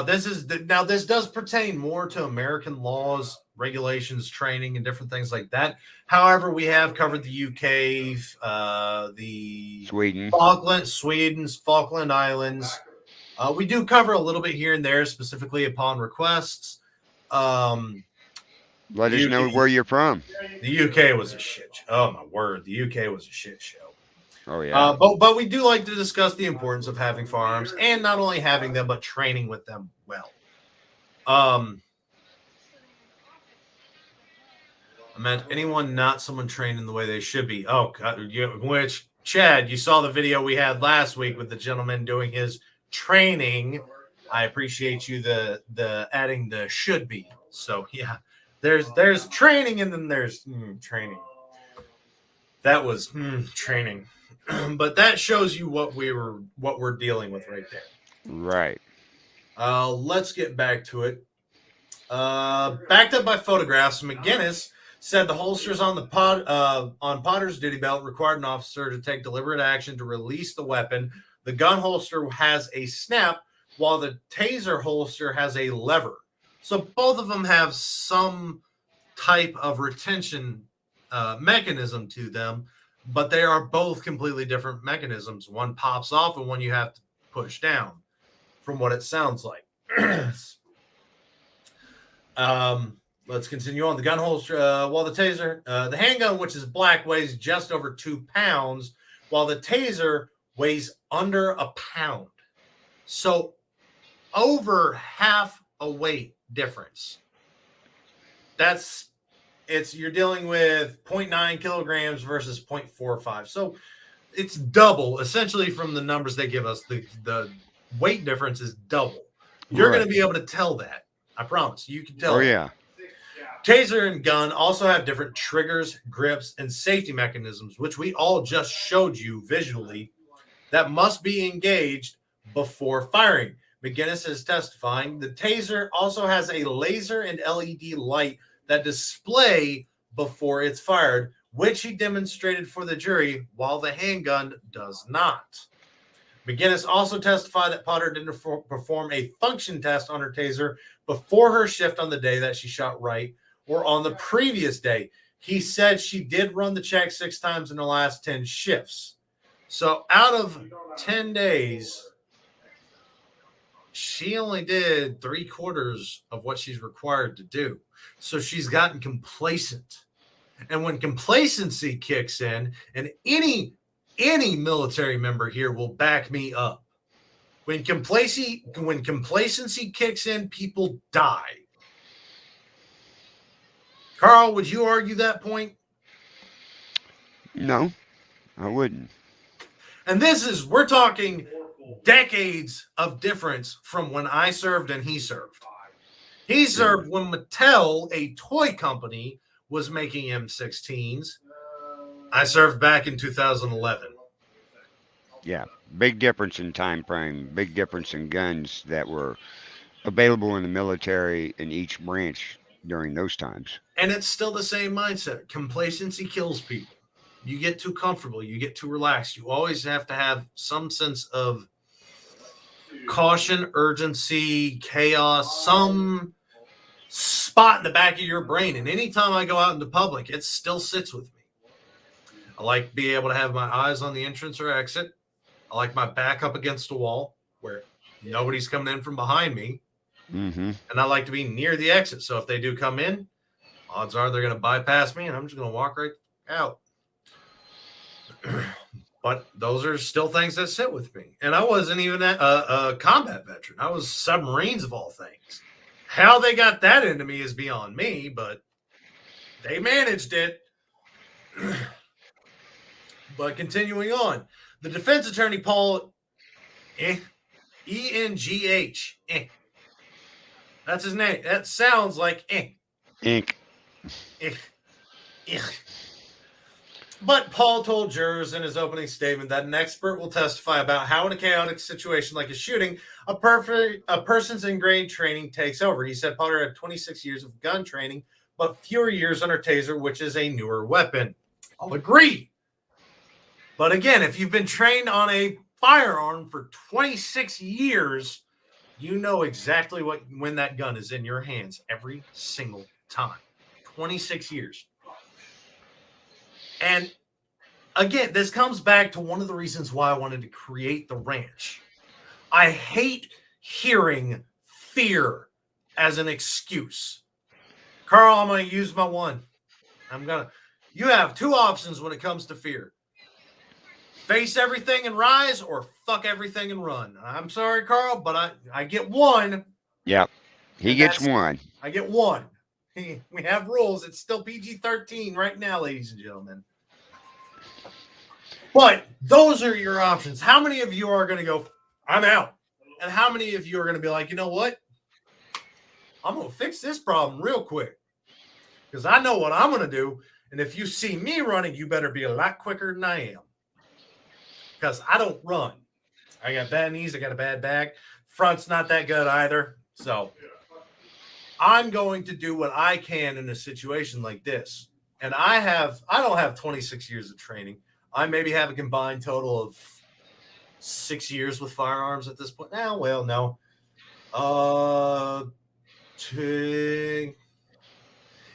This does pertain more to American laws, regulations, training, and different things like that. However, we have covered the UK, the Sweden's Falkland Islands. We do cover a little bit here and there, specifically upon requests. Let us know where you're from. The UK was a shit show. Oh, my word. The UK was a shit show. Oh, yeah. But we do like to discuss the importance of having firearms, and not only having them, but training with them well. I meant anyone not someone trained in the way they should be. Oh, God, which, Chad, you saw the video we had last week with the gentleman doing his training. I appreciate you the adding the should be. So yeah, there's training and then there's training. That was training, but that shows you what we're dealing with right there. Right. Let's get back to it. Backed up by photographs, McGinnis said the holsters on the on Potter's duty belt required an officer to take deliberate action to release the weapon. The gun holster has a snap, while the taser holster has a lever. So both of them have some type of retention mechanism to them, but they are both completely different mechanisms. One pops off and one you have to push down, from what it sounds like. Let's continue on. The gun holster, while the taser, the handgun, which is black, weighs just over 2 pounds, while the taser weighs under a pound. So over half a weight difference. You're dealing with 0.9 kilograms versus 0.45. So it's double, essentially, from the numbers they give us. The weight difference is double. You're going to be able to tell that. I promise. You can tell. Oh, yeah. Taser and gun also have different triggers, grips, and safety mechanisms, which we all just showed you visually, that must be engaged before firing. McGinnis is testifying. The taser also has a laser and LED light that display before it's fired, which he demonstrated for the jury, while the handgun does not. McGinnis also testified that Potter didn't perform a function test on her taser before her shift on the day that she shot Wright or on the previous day. He said she did run the check 6 times in the last 10 shifts. So out of 10 days, she only did 3/4 of what she's required to do. So she's gotten complacent. And when complacency kicks in, and any military member here will back me up, when complacency kicks in, people die. Carl, would you argue that point? No, I wouldn't. And we're talking decades of difference from when I served and he served. He served when Mattel, a toy company, was making M16s. I served back in 2011. Yeah, big difference in time frame, big difference in guns that were available in the military in each branch during those times. And it's still the same mindset. Complacency kills people. You get too comfortable. You get too relaxed. You always have to have some sense of caution, urgency, chaos, some spot in the back of your brain. And anytime I go out into public, it still sits with me. I like to be able to have my eyes on the entrance or exit. I like my back up against a wall where nobody's coming in from behind me. Mm-hmm. And I like to be near the exit. So if they do come in, odds are they're going to bypass me and I'm just going to walk right out. But those are still things that sit with me. And I wasn't even a combat veteran. I was submarines of all things. How they got that into me is beyond me, but they managed it. But continuing on, the defense attorney, Paul E-N-G-H. That's his name. That sounds like Ink. But Paul told jurors in his opening statement that an expert will testify about how in a chaotic situation like a shooting, a person's ingrained training takes over. He said Potter had 26 years of gun training, but fewer years on her taser, which is a newer weapon. I'll agree. But again, if you've been trained on a firearm for 26 years, you know exactly when that gun is in your hands every single time. 26 years. And again, this comes back to one of the reasons why I wanted to create the ranch. I hate hearing fear as an excuse. Carl, I'm going to use my one. You have 2 options when it comes to fear. Face everything and rise, or fuck everything and run. I'm sorry, Carl, but I get one. Yep. He gets one. I get one. We have rules. It's still PG-13 right now, ladies and gentlemen. But those are your options. How many of you are going to go, I'm out? And how many of you are going to be like, you know what? I'm going to fix this problem real quick because I know what I'm going to do. And if you see me running, you better be a lot quicker than I am because I don't run. I got bad knees. I got a bad back. Front's not that good either. So I'm going to do what I can in a situation like this. And I don't have 26 years of training. I maybe have a combined total of 6 years with firearms at this point. Now, well, no.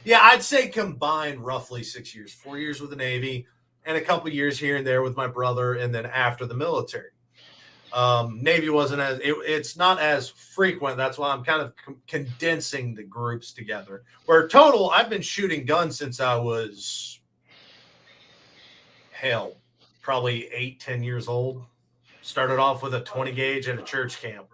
Yeah, I'd say combined roughly 6 years, 4 years with the Navy and a couple years here and there with my brother. And then after the military, Navy wasn't it's not as frequent. That's why I'm kind of condensing the groups together. Where total, I've been shooting guns since I was probably 8-10 years old. Started off with a 20 gauge at a church camp.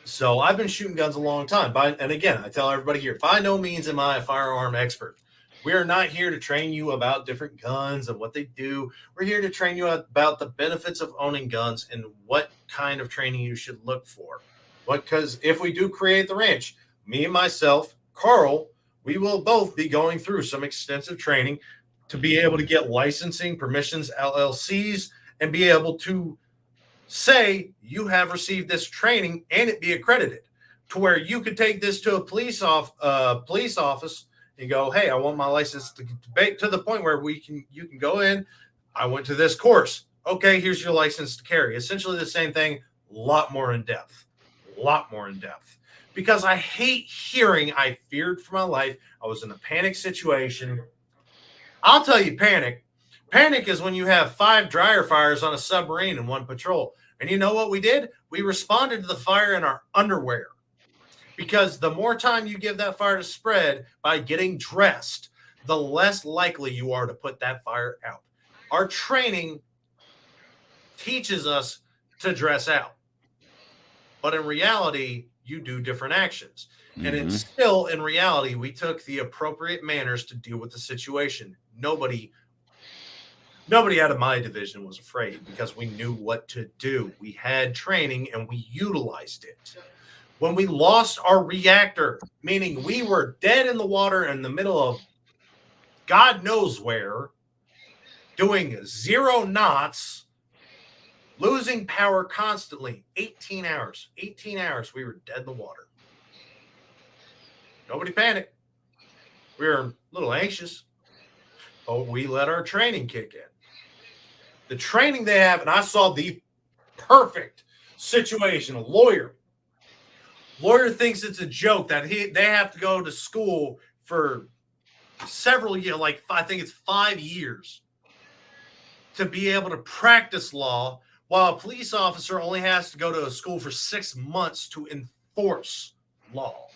So I've been shooting guns a long time. And again, I tell everybody here, by no means am I a firearm expert. We are not here to train you about different guns and what they do. We're here to train you about the benefits of owning guns and what kind of training you should look for. Because if we do create the ranch, me and myself, Carl, we will both be going through some extensive training to be able to get licensing, permissions, LLCs, and be able to say you have received this training and it be accredited to where you could take this to a police office and go, hey, I want my license to the point where you can go in. I went to this course. Okay, here's your license to carry. Essentially the same thing, a lot more in depth. Because I hate hearing I feared for my life. I was in a panic situation. I'll tell you panic. Panic is when you have 5 dryer fires on a submarine and 1 patrol. And you know what we did? We responded to the fire in our underwear. Because the more time you give that fire to spread by getting dressed, the less likely you are to put that fire out. Our training teaches us to dress out. But in reality, you do different actions. Mm-hmm. And it's still, in reality, we took the appropriate manners to deal with the situation. Nobody out of my division was afraid because we knew what to do. We had training and we utilized it. When we lost our reactor, meaning we were dead in the water in the middle of God knows where, doing 0 knots, losing power constantly, 18 hours, we were dead in the water. Nobody panicked. We were a little anxious, but we let our training kick in. The training they have, and I saw the perfect situation, a lawyer thinks it's a joke that they have to go to school for several years, I think it's 5 years, to be able to practice law, while a police officer only has to go to a school for 6 months to enforce law.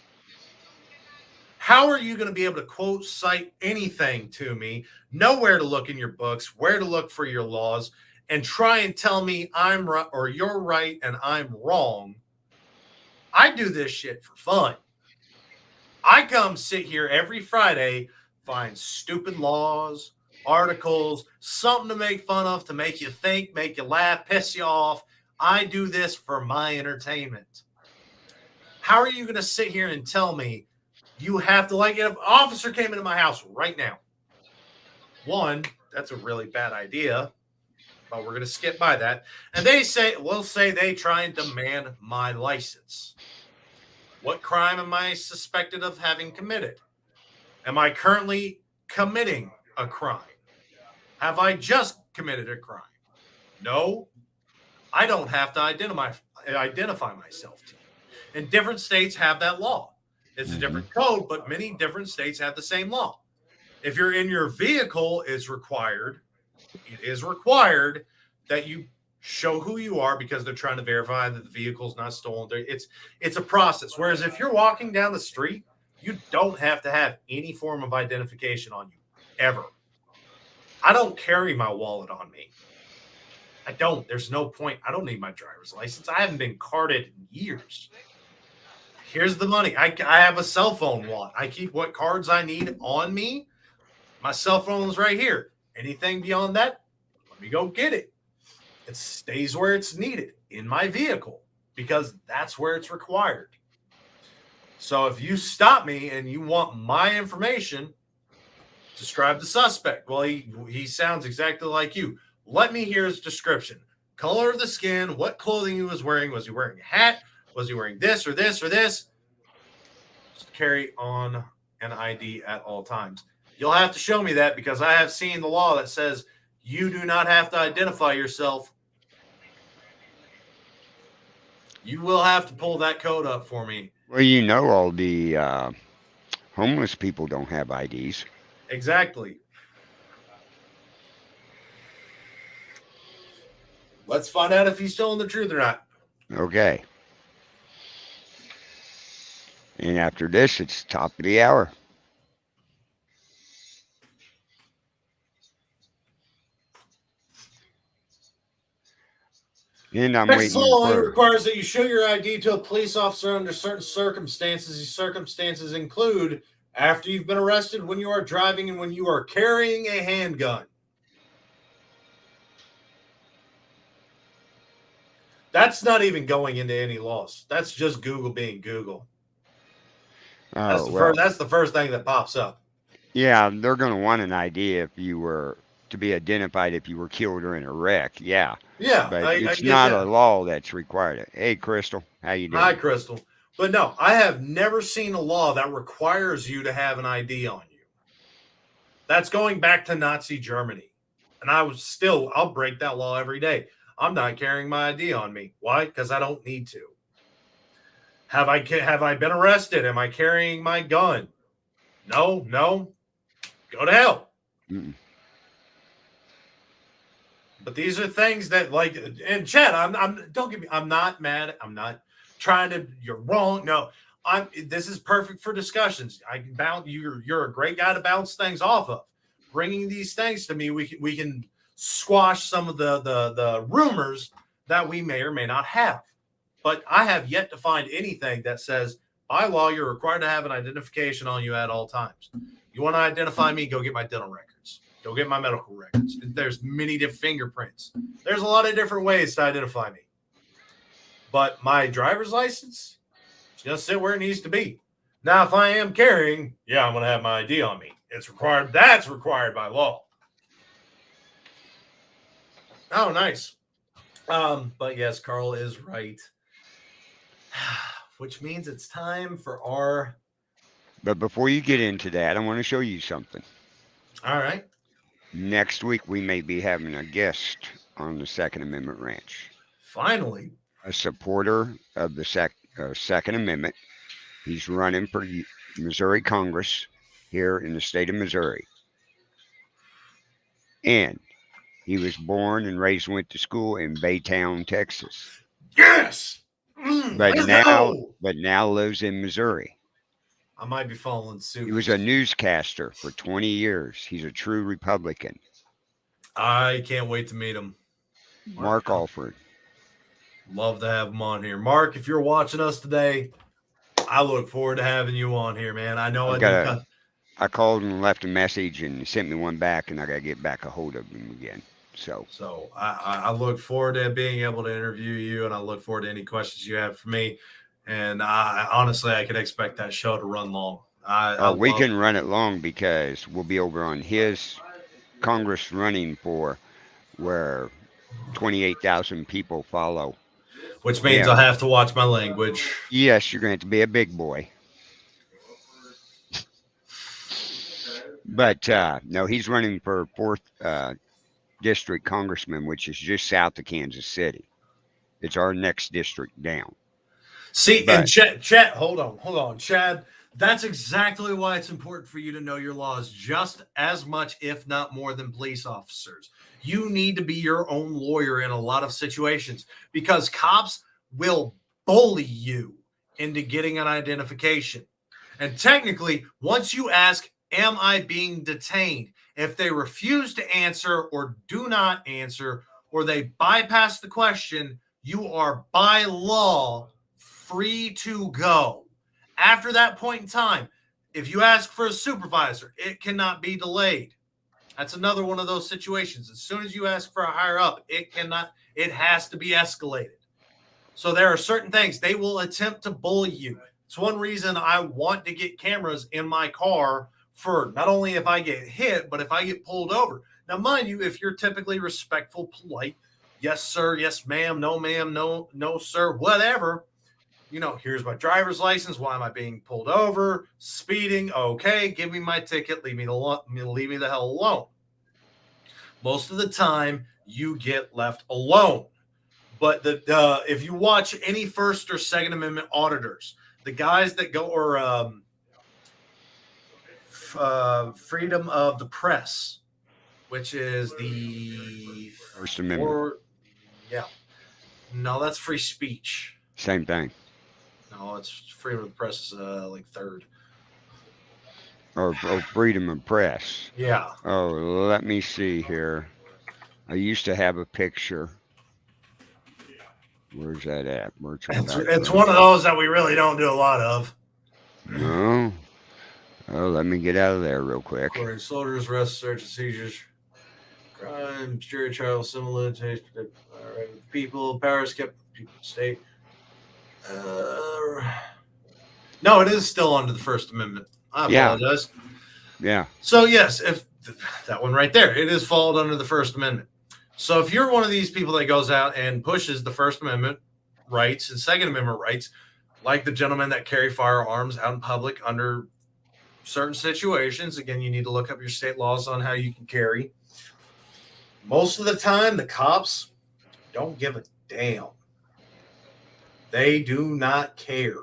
How are you going to be able to quote, cite anything to me, know where to look in your books, where to look for your laws, and try and tell me I'm right or you're right and I'm wrong? I do this shit for fun. I come sit here every Friday, find stupid laws, articles, something to make fun of, to make you think, make you laugh, piss you off. I do this for my entertainment. How are you going to sit here and tell me you have to, if an officer came into my house right now? One, that's a really bad idea, but we're going to skip by that. And we'll say they try and demand my license. What crime am I suspected of having committed? Am I currently committing a crime? Have I just committed a crime? No, I don't have to identify myself to you. And different states have that law. It's a different code, but many different states have the same law. If you're in your vehicle, it is required that you show who you are, because they're trying to verify that the vehicle's not stolen. It's a process. Whereas if you're walking down the street, you don't have to have any form of identification on you, ever. I don't carry my wallet on me. I don't. There's no point. I don't need my driver's license. I haven't been carded in years. Here's the money. I have a cell phone wallet. I keep what cards I need on me. My cell phone's right here. Anything beyond that, let me go get it. It stays where it's needed in my vehicle because that's where it's required. So if you stop me and you want my information, describe the suspect. Well, he sounds exactly like you. Let me hear his description. Color of the skin, what clothing he was wearing. Was he wearing a hat? Was he wearing this or this or this? Just carry on an ID at all times. You'll have to show me that because I have seen the law that says you do not have to identify yourself. You will have to pull that code up for me. Well, all the homeless people don't have IDs. Exactly. Let's find out if he's telling the truth or not. Okay. And after this, it's top of the hour. And I'm Texas waiting law for. requires that you show your ID to a police officer under certain circumstances. These circumstances include after you've been arrested, when you are driving, and when you are carrying a handgun. That's not even going into any laws. That's just Google being Google. That's the first thing that pops up. Yeah, they're going to want an idea if you were to be identified if you were killed or in a wreck. Yeah. Yeah, But it's not a law that's required. Hey, Crystal, how you doing? Hi, Crystal. But no, I have never seen a law that requires you to have an ID on you. That's going back to Nazi Germany. And I'll break that law every day. I'm not carrying my ID on me. Why? Because I don't need to. Have I been arrested? Am I carrying my gun? No. Go to hell. Mm-mm. But these are things that, like, and Chad, don't get me, I'm not mad. I'm not trying to, you're wrong. No, this is perfect for discussions. You're a great guy to bounce things off of. Bringing these things to me, we can squash some of the rumors that we may or may not have. But I have yet to find anything that says, by law, you're required to have an identification on you at all times. You want to identify me, go get my dental records. Go get my medical records. There's many different fingerprints. There's a lot of different ways to identify me. But my driver's license is going to sit where it needs to be. Now, if I am carrying, I'm going to have my ID on me. It's required. That's required by law. Oh, nice. But yes, Carl is right. Which means it's time for our... But before you get into that, I want to show you something. All right. Next week, we may be having a guest on the Second Amendment Ranch. Finally. A supporter of the Second Amendment. He's running for Missouri Congress here in the state of Missouri. And he was born and raised, went to school in Baytown, Texas. Yes! But now lives in Missouri. I might be following suit. He was a newscaster for 20 years. He's a true Republican. I can't wait to meet him. Mark Alford. Love to have him on here. Mark, if you're watching us today, I look forward to having you on here, man. I know I called and left a message and he sent me one back, and I got to get back a hold of him again. So I look forward to being able to interview you, and I look forward to any questions you have for me. And honestly, I can expect that show to run long. We can run it long because we'll be over on his Congress running for where 28,000 people follow. Which means I'll have to watch my language. Yes, you're going to have to be a big boy. But no, he's running for 4th district congressman, which is just south of Kansas City. It's our next district down. See, and Chad, hold on, Chad. That's exactly why it's important for you to know your laws just as much, if not more, than police officers. You need to be your own lawyer in a lot of situations because cops will bully you into getting an identification. And technically, once you ask, am I being detained? If they refuse to answer or do not answer, or they bypass the question, you are by law free to go. After that point in time, if you ask for a supervisor, it cannot be delayed. That's another one of those situations. As soon as you ask for a higher up, it has to be escalated. So there are certain things they will attempt to bully you. It's one reason I want to get cameras in my car for not only if I get hit, but if I get pulled over. Now, mind you, if you're typically respectful, polite, yes, sir, yes, ma'am, no, sir, whatever. You know, here's my driver's license. Why am I being pulled over? Speeding. Okay, give me my ticket. Leave me the hell alone. Most of the time, you get left alone. But if you watch any First or Second Amendment auditors, the guys that go or freedom of the press, which is the First Amendment. Yeah. No, that's free speech. Same thing. No, it's freedom of the press is like third. Or freedom of press. Yeah. Oh, let me see here. I used to have a picture. Where's that at? It's one of those that we really don't do a lot of. No. Oh, let me get out of there real quick. According soldiers, arrests, search and seizures, crimes, jury trials, civil limitations, people, powers kept people state. No, it is still under the First Amendment. I apologize. Yeah. So yes, if that one right there, it is followed under the First Amendment. So if you're one of these people that goes out and pushes the First Amendment rights and Second Amendment rights, like the gentlemen that carry firearms out in public under certain situations, again, you need to look up your state laws on how you can carry. Most of the time, the cops don't give a damn. They do not care.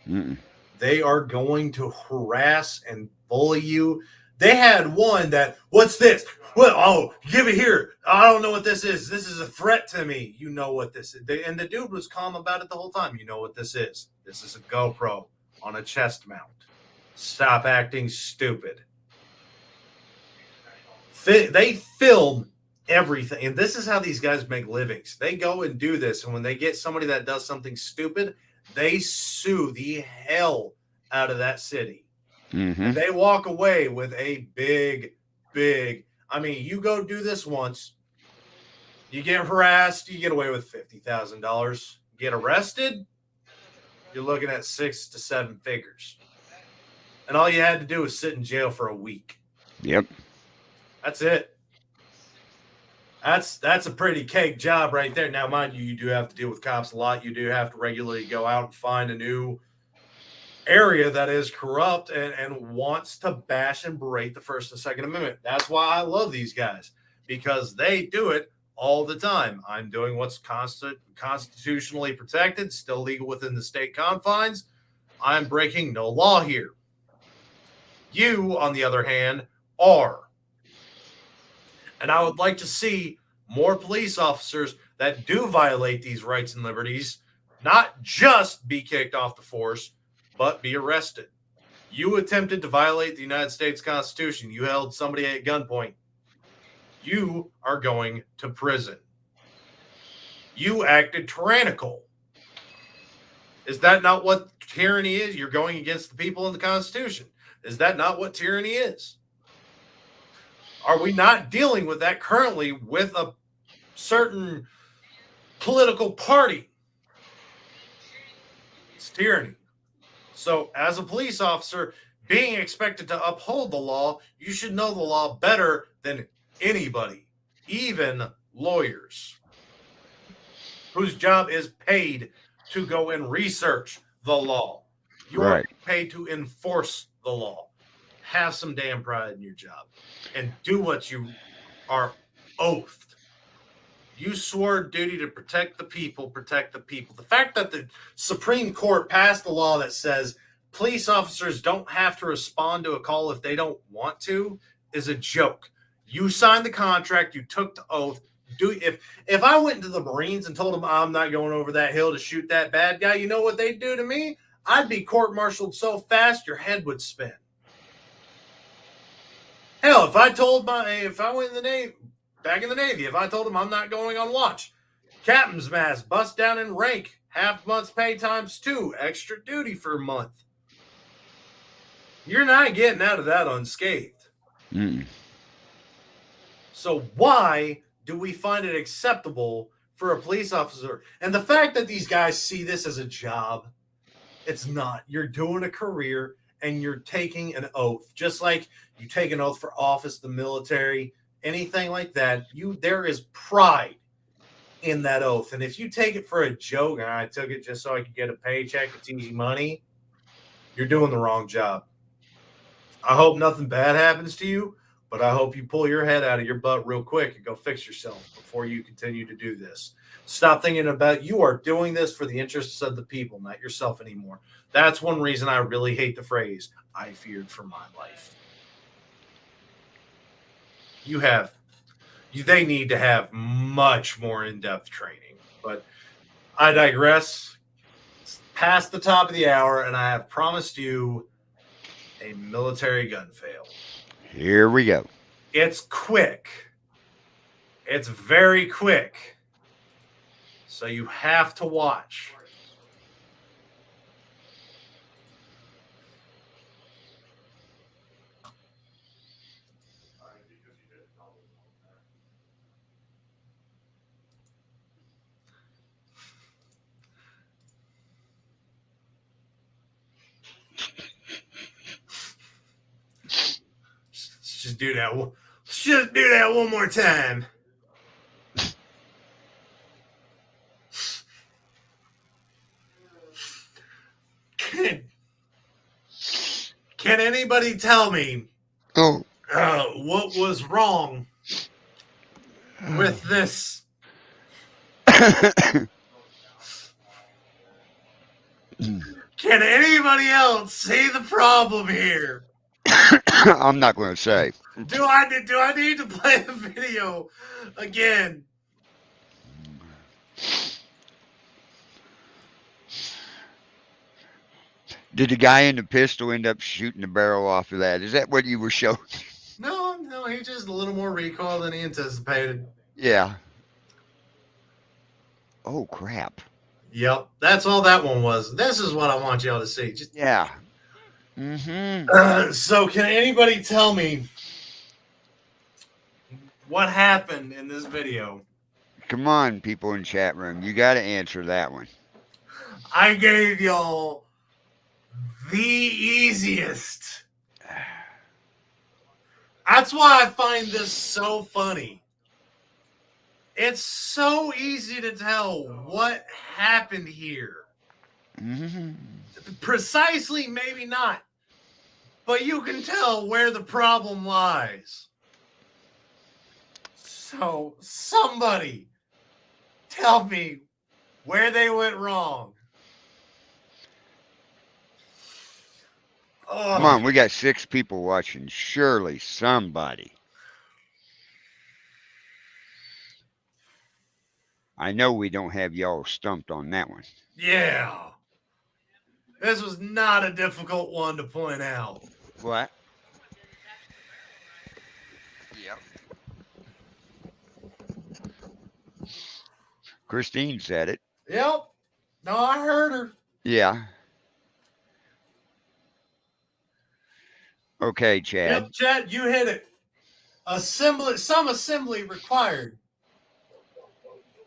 Mm-mm. They are going to harass and bully you. They had one that, what's this? Well, oh, give it here. I don't know what this is. This is a threat to me. You know what this is. And the dude was calm about it the whole time. You know what this is. This is a GoPro on a chest mount. Stop acting stupid. They film everything. And this is how these guys make livings. They go and do this. And when they get somebody that does something stupid, they sue the hell out of that city. Mm-hmm. They walk away with a big, I mean, you go do this once, you get harassed, you get away with $50,000. Get arrested, you're looking at 6 to 7 figures. And all you had to do was sit in jail for a week. Yep. That's it. That's a pretty cake job right there. Now, mind you, you do have to deal with cops a lot. You do have to regularly go out and find a new area that is corrupt and wants to bash and berate the First and Second Amendment. That's why I love these guys, because they do it all the time. I'm doing what's constitutionally protected, still legal within the state confines. I'm breaking no law here. You, on the other hand, are. And I would like to see more police officers that do violate these rights and liberties, not just be kicked off the force, but be arrested. You attempted to violate the United States Constitution. You held somebody at gunpoint. You are going to prison. You acted tyrannical. Is that not what tyranny is? You're going against the people in the Constitution. Is that not what tyranny is? Are we not dealing with that currently with a certain political party? It's tyranny. So as a police officer, being expected to uphold the law, you should know the law better than anybody, even lawyers, whose job is paid to go and research the law. You are paid to enforce the law. Have some damn pride in your job and do what you are oathed. You swore duty to protect the people, protect the people. The fact that the Supreme Court passed a law that says police officers don't have to respond to a call if they don't want to is a joke. You signed the contract, you took the oath. If I went into the Marines and told them I'm not going over that hill to shoot that bad guy, you know what they'd do to me? I'd be court-martialed so fast your head would spin. Hell, if I went in the Navy, back in the Navy, if I told them I'm not going on watch, captain's mast, bust down in rank, half month's pay times 2, extra duty for a month. You're not getting out of that unscathed. Mm. So why do we find it acceptable for a police officer? And the fact that these guys see this as a job, It's not. You're doing a career and you're taking an oath, just like you take an oath for office, the military, anything like that. There is pride in that oath. And if you take it for a joke, and I took it just so I could get a paycheck, it's easy money, you're doing the wrong job. I hope nothing bad happens to you, but I hope you pull your head out of your butt real quick and go fix yourself before you continue to do this. Stop thinking about you are doing this for the interests of the people, not yourself anymore. That's one reason I really hate the phrase, I feared for my life. They need to have much more in-depth training, but I digress. It's past the top of the hour, and I have promised you a military gun fail. Here we go. It's quick. It's very quick. So you have to watch. Let's just do that. Let's just do that one more time. Can anybody tell me what was wrong with this? Can anybody else see the problem here? I'm not going to say. Do I need to play the video again? Did the guy in the pistol end up shooting the barrel off of that? Is that what you were showing? No, he just a little more recoil than he anticipated. Yeah. Oh, crap. Yep, that's all that one was. This is what I want y'all to see. Just yeah. Mm-hmm. So can anybody tell me what happened in this video? Come on, people in chat room. You got to answer that one. I gave y'all the easiest. That's why I find this so funny. It's so easy to tell what happened here. Mm-hmm. Precisely, maybe not. But you can tell where the problem lies. So, somebody tell me where they went wrong. Oh. Come on, we got 6 people watching. Surely somebody. I know we don't have y'all stumped on that one. Yeah. This was not a difficult one to point out. What? Yep. Christine said it. Yep. No, I heard her. Yeah. Okay, Chad. Yep, Chad, you hit it. Some assembly required.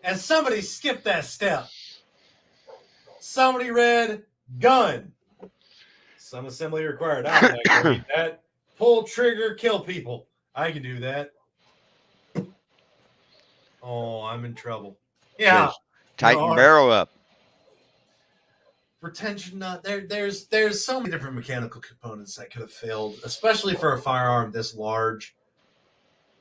And somebody skipped that step. Somebody read gun. Some assembly required. I'm not going to read that. Pull trigger, kill people. I can do that. Oh, I'm in trouble. Yeah. Just tighten barrel up. Retention nut. There's so many different mechanical components that could have failed, especially for a firearm this large.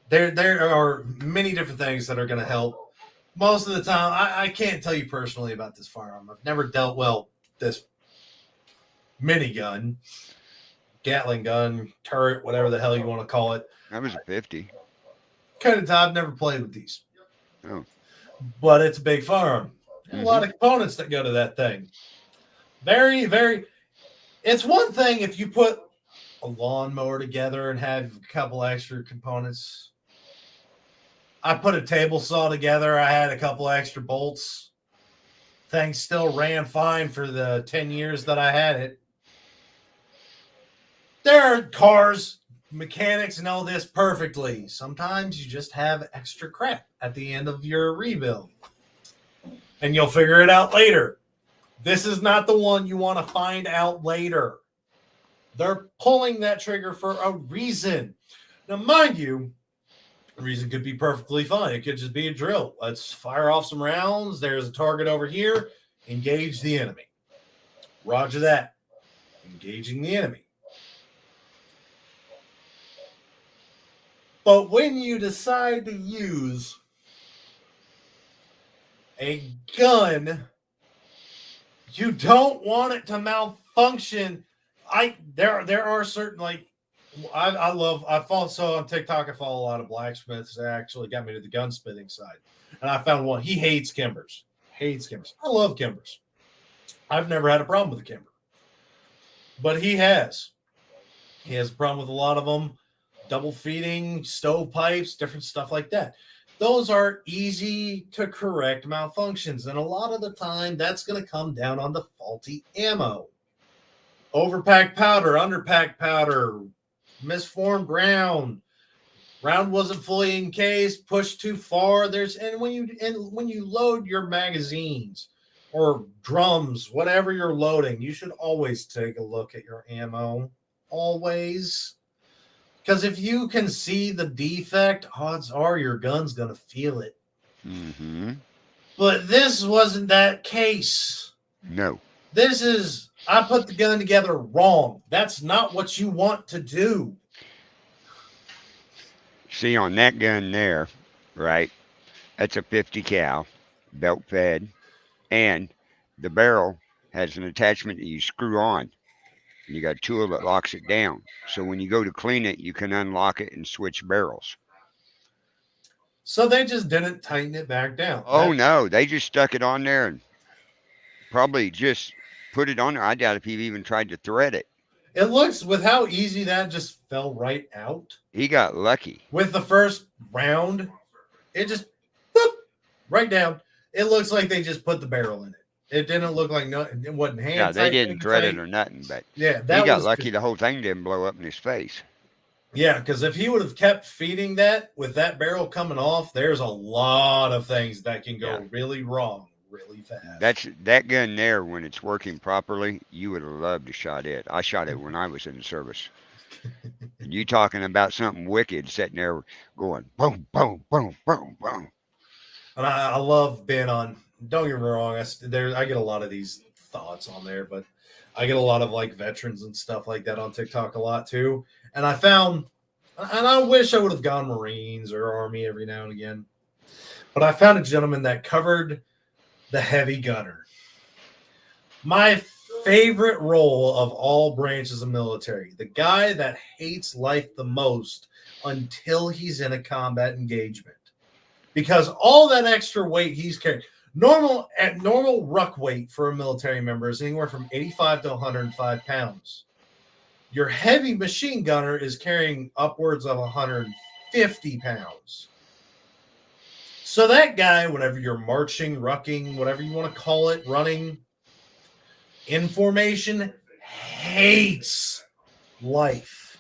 There are many different things that are going to help. Most of the time, I can't tell you personally about this firearm. I've never dealt this minigun, Gatling gun, turret, whatever the hell you want to call it. That was a 50. I've never played with these. Oh. But it's a big firearm. A lot of components that go to that thing. Very, very. It's one thing if you put a lawnmower together and have a couple extra components. I put a table saw together. I had a couple extra bolts. Thing still ran fine for the 10 years that I had it. There are cars, mechanics know this perfectly. Sometimes you just have extra crap at the end of your rebuild. And you'll figure it out later. This is not the one you want to find out later. They're pulling that trigger for a reason. Now, mind you, the reason could be perfectly fine. It could just be a drill. Let's fire off some rounds. There's a target over here. Engage the enemy. Roger that. Engaging the enemy. But when you decide to use a gun, you don't want it to malfunction. There are certain, like, I follow, so on TikTok I follow a lot of blacksmiths that actually got me to the gunsmithing side. And I found one. He hates Kimbers. Hates Kimbers. I love Kimbers. I've never had a problem with a Kimber. But he has. He has a problem with a lot of them. Double feeding, stovepipes, different stuff like that. Those are easy to correct malfunctions. And a lot of the time, that's going to come down on the faulty ammo. Overpacked powder, underpacked powder, misformed round wasn't fully encased, pushed too far. When you load your magazines or drums, whatever you're loading, you should always take a look at your ammo. Always. Because if you can see the defect, odds are your gun's going to feel it. Mm-hmm. But this wasn't that case. No. This is, I put the gun together wrong. That's not what you want to do. See, on that gun there, right, that's a 50 cal, belt fed, and the barrel has an attachment that you screw on. You got a tool that locks it down. So when you go to clean it, you can unlock it and switch barrels. So they just didn't tighten it back down. Oh, no. They just stuck it on there and probably just put it on there. I doubt if he even tried to thread it. It looks, with how easy that just fell right out. He got lucky. With the first round, it just, boop, right down. It looks like they just put the barrel in it. It didn't look like nothing. It wasn't hand. Yeah, they didn't thread it or nothing, but yeah, he got lucky. The whole thing didn't blow up in his face. Yeah, because if he would have kept feeding that with that barrel coming off, there's a lot of things that can go really wrong really fast. That gun there, when it's working properly, you would have loved to shot it. I shot it when I was in the service. And you talking about something wicked, sitting there going boom, boom, boom, boom, boom. And I love being on. Don't get me wrong. I get a lot of these thoughts on there, but I get a lot of like veterans and stuff like that on TikTok a lot too. And I found, and I wish I would have gone Marines or Army every now and again, but I found a gentleman that covered the heavy gunner. My favorite role of all branches of military, the guy that hates life the most until he's in a combat engagement, because all that extra weight he's carrying. Normal ruck weight for a military member is anywhere from 85 to 105 pounds. Your heavy machine gunner is carrying upwards of 150 pounds. So that guy, whenever you're marching, rucking, whatever you want to call it, running, in formation, hates life.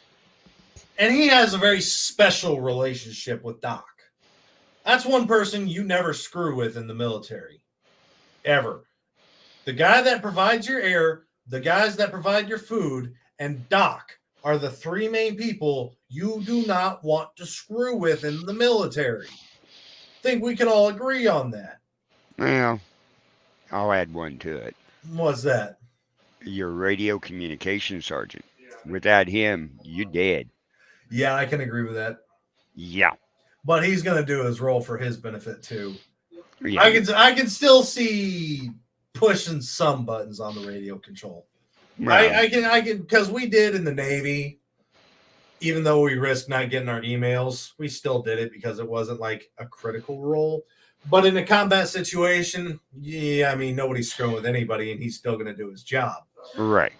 And he has a very special relationship with Doc. That's one person you never screw with in the military, ever. The guy that provides your air, the guys that provide your food, and Doc are the three main people you do not want to screw with in the military. I think we can all agree on that. Well, I'll add one to it. What's that? Your radio communication sergeant. Without him, you're dead. Yeah, I can agree with that. Yeah. But he's going to do his role for his benefit too. Yeah. I can still see pushing some buttons on the radio control. Well, I can because we did in the Navy. Even though we risked not getting our emails, we still did it because it wasn't like a critical role. But in a combat situation, yeah, I mean, nobody's screwing with anybody, and he's still going to do his job. right.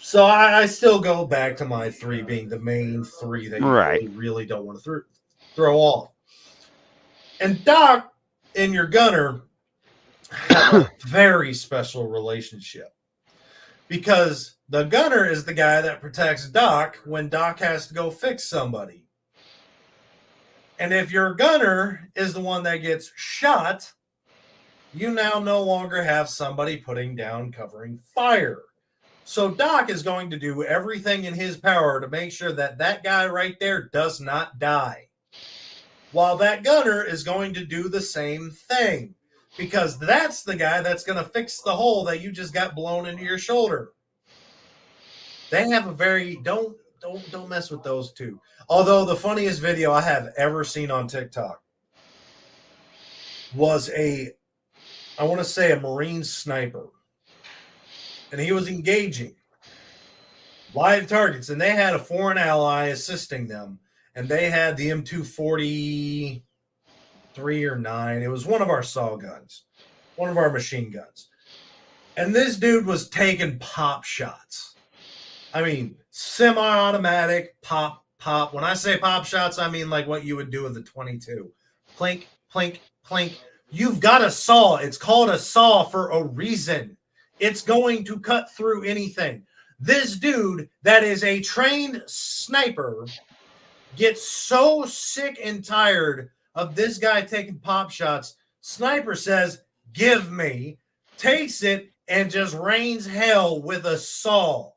So I still go back to my three being the main three that you Right. really don't want to throw off. And Doc and your gunner have a very special relationship because the gunner is the guy that protects Doc when Doc has to go fix somebody. And if your gunner is the one that gets shot, you now no longer have somebody putting down covering fire. So Doc is going to do everything in his power to make sure that that guy right there does not die. While that gunner is going to do the same thing, because that's the guy that's going to fix the hole that you just got blown into your shoulder. They have a very don't mess with those two. Although the funniest video I have ever seen on TikTok was I want to say a Marine sniper, and he was engaging live targets, and they had a foreign ally assisting them, and they had the M240 3 or 9. It was one of our saw guns, one of our machine guns. And this dude was taking pop shots. I mean, semi-automatic pop. When I say pop shots, I mean like what you would do with a 22. Plink, plink, plink. You've got a saw. It's called a saw for a reason. It's going to cut through anything. This dude that is a trained sniper gets so sick and tired of this guy taking pop shots. Sniper says, "Give me," takes it, and just rains hell with a saw.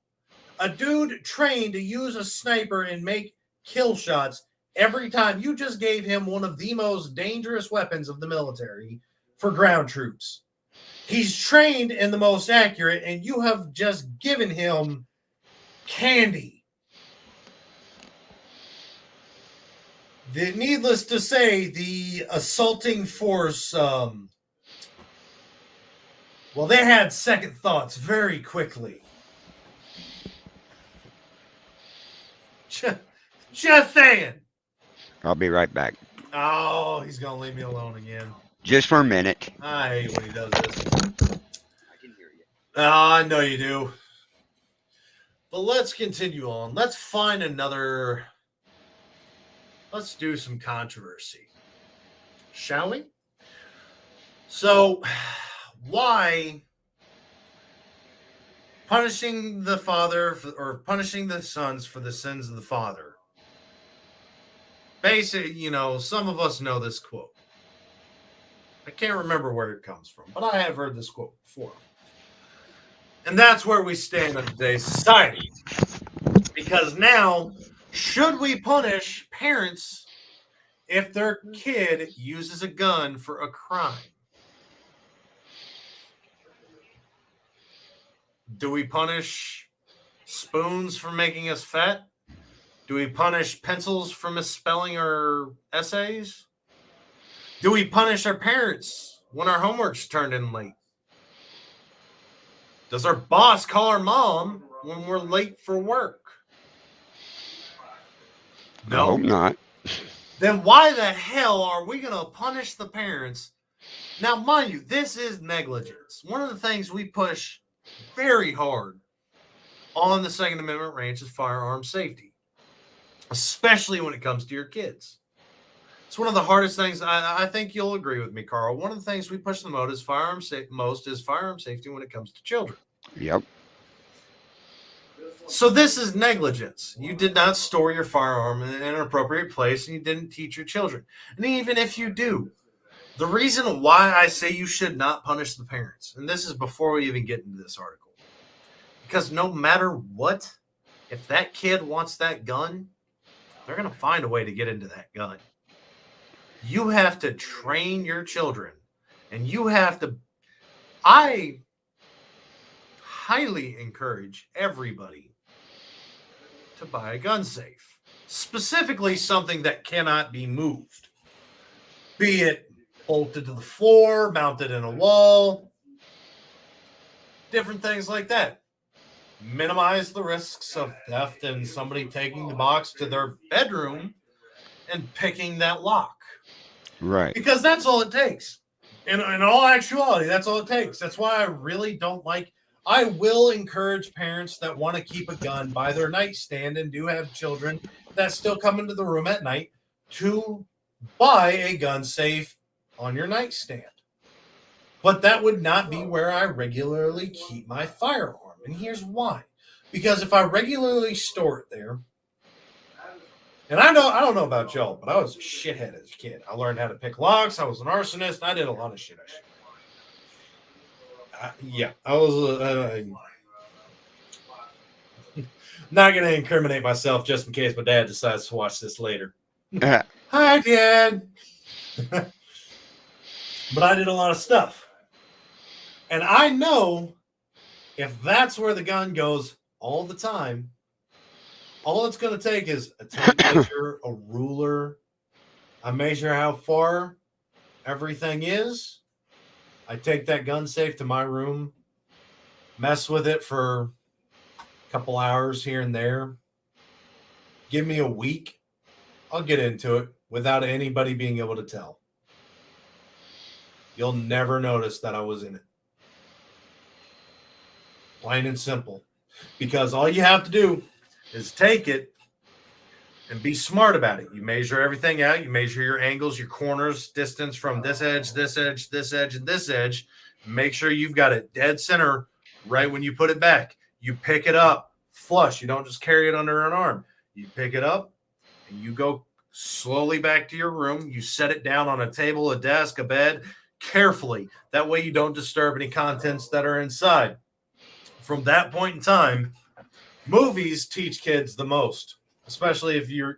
A dude trained to use a sniper and make kill shots every time. You just gave him one of the most dangerous weapons of the military for ground troops. He's trained in the most accurate, and you have just given him candy. Needless to say, the assaulting force, well, they had second thoughts very quickly. Just saying. I'll be right back. Oh, he's going to leave me alone again. Just for a minute. I hate when he does this. I can hear you. I know you do. But let's continue on. Let's find another. Let's do some controversy, shall we? So, why punishing the father or punishing the sons for the sins of the father? Basically, some of us know this quote. I can't remember where it comes from, but I have heard this quote before. And that's where we stand in today's society. Because now, should we punish parents if their kid uses a gun for a crime? Do we punish spoons for making us fat? Do we punish pencils for misspelling our essays? Do we punish our parents when our homework's turned in late? Does our boss call our mom when we're late for work? No. I hope not. Then why the hell are we going to punish the parents? Now, mind you, this is negligence. One of the things we push very hard on the Second Amendment range is firearm safety, especially when it comes to your kids. It's one of the hardest things. I think you'll agree with me, Carl. One of the things we push the most is firearm safety when it comes to children. Yep. So this is negligence. You did not store your firearm in an appropriate place, and you didn't teach your children. And even if you do, the reason why I say you should not punish the parents, and this is before we even get into this article, because no matter what, if that kid wants that gun, they're going to find a way to get into that gun. You have to train your children, and you have to. I highly encourage everybody to buy a gun safe, specifically something that cannot be moved, be it bolted to the floor, mounted in a wall, different things like that. Minimize the risks of theft and somebody taking the box to their bedroom and picking that lock. Right. Because that's all it takes. In all actuality, that's all it takes. That's why I really don't like. I will encourage parents that want to keep a gun by their nightstand and do have children that still come into the room at night to buy a gun safe on your nightstand. But that would not be where I regularly keep my firearm. And here's why. Because if I regularly store it there, and I don't know about y'all, but I was a shithead as a kid. I learned how to pick locks. I was an arsonist. I did a lot of shit. Yeah, I was not going to incriminate myself just in case my dad decides to watch this later. Hi, Dad. But I did a lot of stuff. And I know if that's where the gun goes all the time, all it's going to take is a tape measure, a ruler. I measure how far everything is. I take that gun safe to my room, mess with it for a couple hours here and there. Give me a week, I'll get into it without anybody being able to tell. You'll never notice that I was in it. Plain and simple. Because all you have to do is take it and be smart about it. You measure everything out. You measure your angles, your corners, distance from this edge, this edge, this edge, and this edge. Make sure you've got it dead center right when you put it back. You pick it up flush. You don't just carry it under an arm. You pick it up and you go slowly back to your room. You set it down on a table, a desk, a bed, carefully. That way you don't disturb any contents that are inside. From that point in time, movies teach kids the most, especially if you're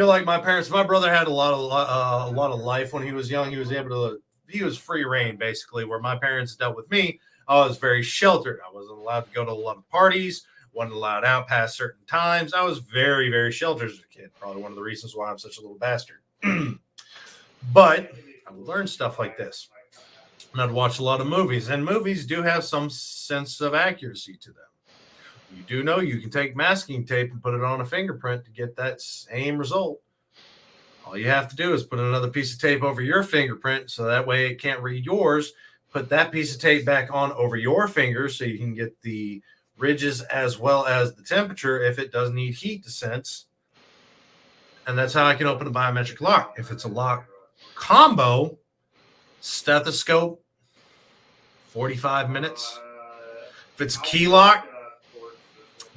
like my parents. My brother had a lot of life when he was young. He was free reign basically. Where my parents dealt with me, I was very sheltered. I wasn't allowed to go to a lot of parties. Wasn't allowed out past certain times. I was very, very sheltered as a kid. Probably one of the reasons why I'm such a little bastard. But I would learn stuff like this. And I'd watch a lot of movies. And movies do have some sense of accuracy to them. You do know you can take masking tape and put it on a fingerprint to get that same result. All you have to do is put another piece of tape over your fingerprint so that way it can't read yours. Put that piece of tape back on over your finger so you can get the ridges as well as the temperature if it does need heat to sense. And that's how I can open a biometric lock. If it's a lock combo, stethoscope, 45 minutes. If it's a key lock,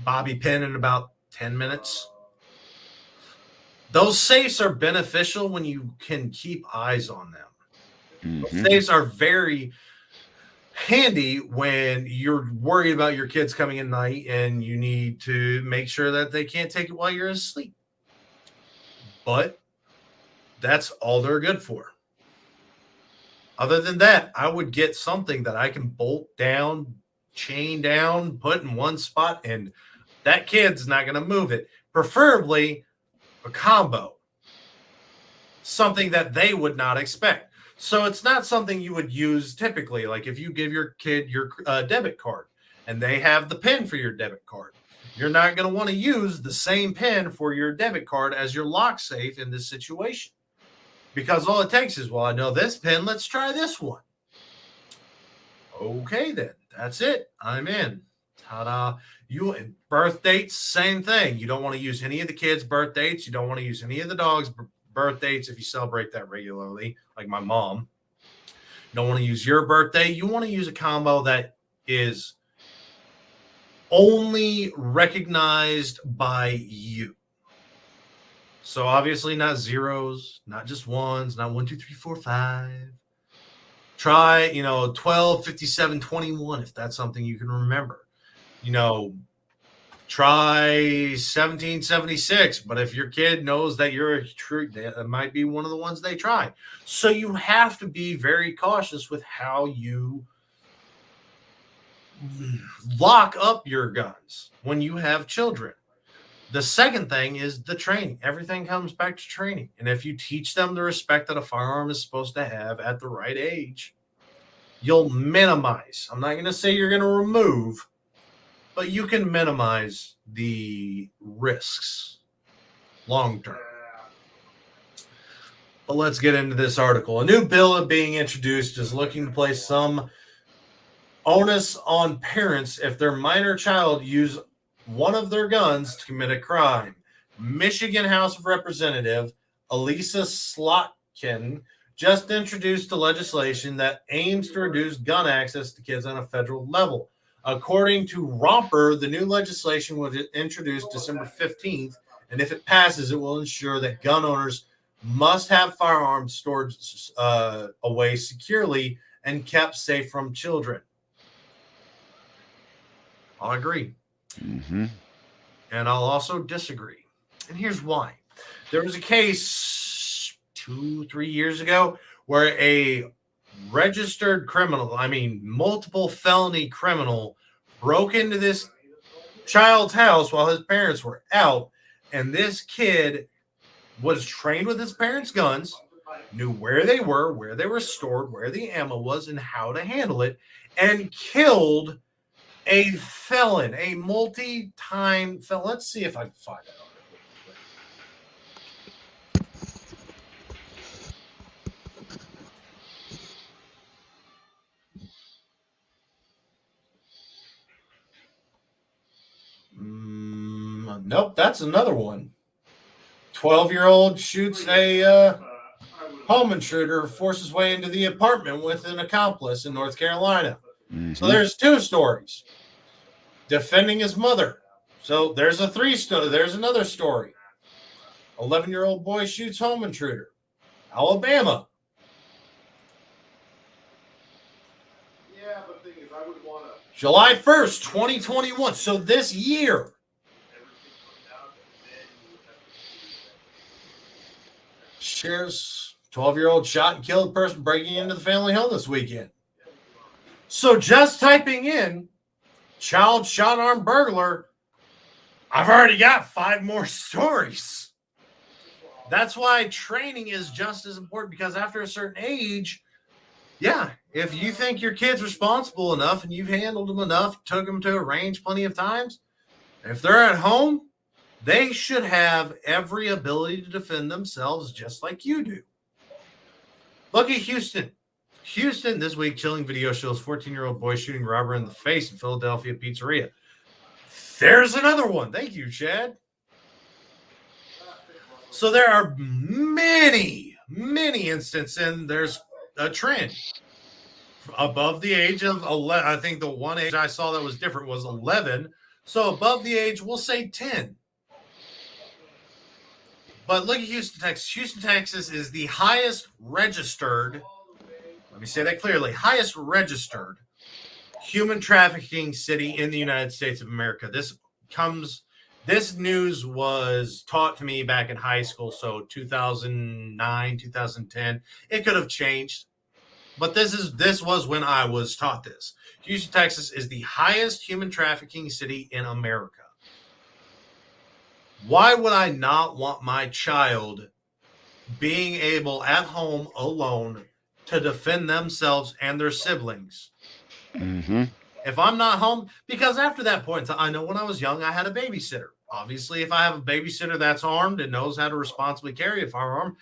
bobby pin in about 10 minutes. Those safes are beneficial when you can keep eyes on them. Mm-hmm. Those safes are very handy when you're worried about your kids coming in night and you need to make sure that they can't take it while you're asleep. But that's all they're good for. Other than that, I would get something that I can bolt down, chain down, put in one spot, and that kid's not going to move it. Preferably a combo. Something that they would not expect. So it's not something you would use typically. Like if you give your kid your debit card and they have the PIN for your debit card, you're not going to want to use the same PIN for your debit card as your lock safe in this situation. Because all it takes is, well, I know this PIN, let's try this one. Okay, then. That's it. I'm in. Ta-da. Birth dates, same thing. You don't want to use any of the kids' birth dates. You don't want to use any of the dogs' birth dates if you celebrate that regularly, like my mom. You don't want to use your birthday. You want to use a combo that is only recognized by you. So obviously not zeros, not just ones, not 1, 2, 3, 4, 5. Try, 12, 57, 21, if that's something you can remember. Try 1776, but if your kid knows that you're a true, that might be one of the ones they try. So you have to be very cautious with how you lock up your guns when you have children. The second thing is the training. Everything comes back to training. And if you teach them the respect that a firearm is supposed to have at the right age, you'll minimize. I'm not going to say you're going to remove, but you can minimize the risks long term. But let's get into this article. A new bill being introduced is looking to place some onus on parents if their minor child use one of their guns to commit a crime. Michigan House of Representative Elisa Slotkin just introduced the legislation that aims to reduce gun access to kids on a federal level. According to Romper, the new legislation was introduced December 15th, and if it passes, it will ensure that gun owners must have firearms stored away securely and kept safe from children. I'll agree. Mm-hmm. And I'll also disagree. And here's why. There was a case 2-3 years ago where a registered criminal, multiple felony criminal, broke into this child's house while his parents were out. And this kid was trained with his parents' guns, knew where they were stored, where the ammo was, and how to handle it, and killed a felon, a multi-time felon. Let's see if I can find that article. Nope, that's another one. 12-year-old shoots a home intruder, forces his way into the apartment with an accomplice in North Carolina. Mm-hmm. So there's 2 stories. Defending his mother. So there's a 3 story. There's another story. 11-year-old boy shoots home intruder. Alabama. Yeah, but the thing is, I would want to. July 1st, 2021. So this year. Shares 12-year-old shot and killed person breaking into the family home this weekend. So just typing in child shot armed burglar, I've already got 5 more stories. That's why training is just as important, because after a certain age, yeah, if you think your kid's responsible enough and you've handled them enough, took them to a range plenty of times, if they're at home, they should have every ability to defend themselves just like you do. Look at Houston. Houston this week, chilling video shows 14-year-old boy shooting robber in the face in Philadelphia pizzeria. There's another one. Thank you, Chad. So there are many instances, and there's a trend. Above the age of 11, I think the one age I saw that was different was 11. So above the age, we'll say 10. But look at Houston, Texas. Houston, Texas is the highest registered, let me say that clearly, highest registered human trafficking city in the United States of America. This news was taught to me back in high school, so 2009, 2010. It could have changed, but this was when I was taught this. Houston, Texas is the highest human trafficking city in America. Why would I not want my child being able at home alone to defend themselves and their siblings? Mm-hmm. If I'm not home, because after that point, I know when I was young, I had a babysitter. Obviously, if I have a babysitter that's armed and knows how to responsibly carry a firearm,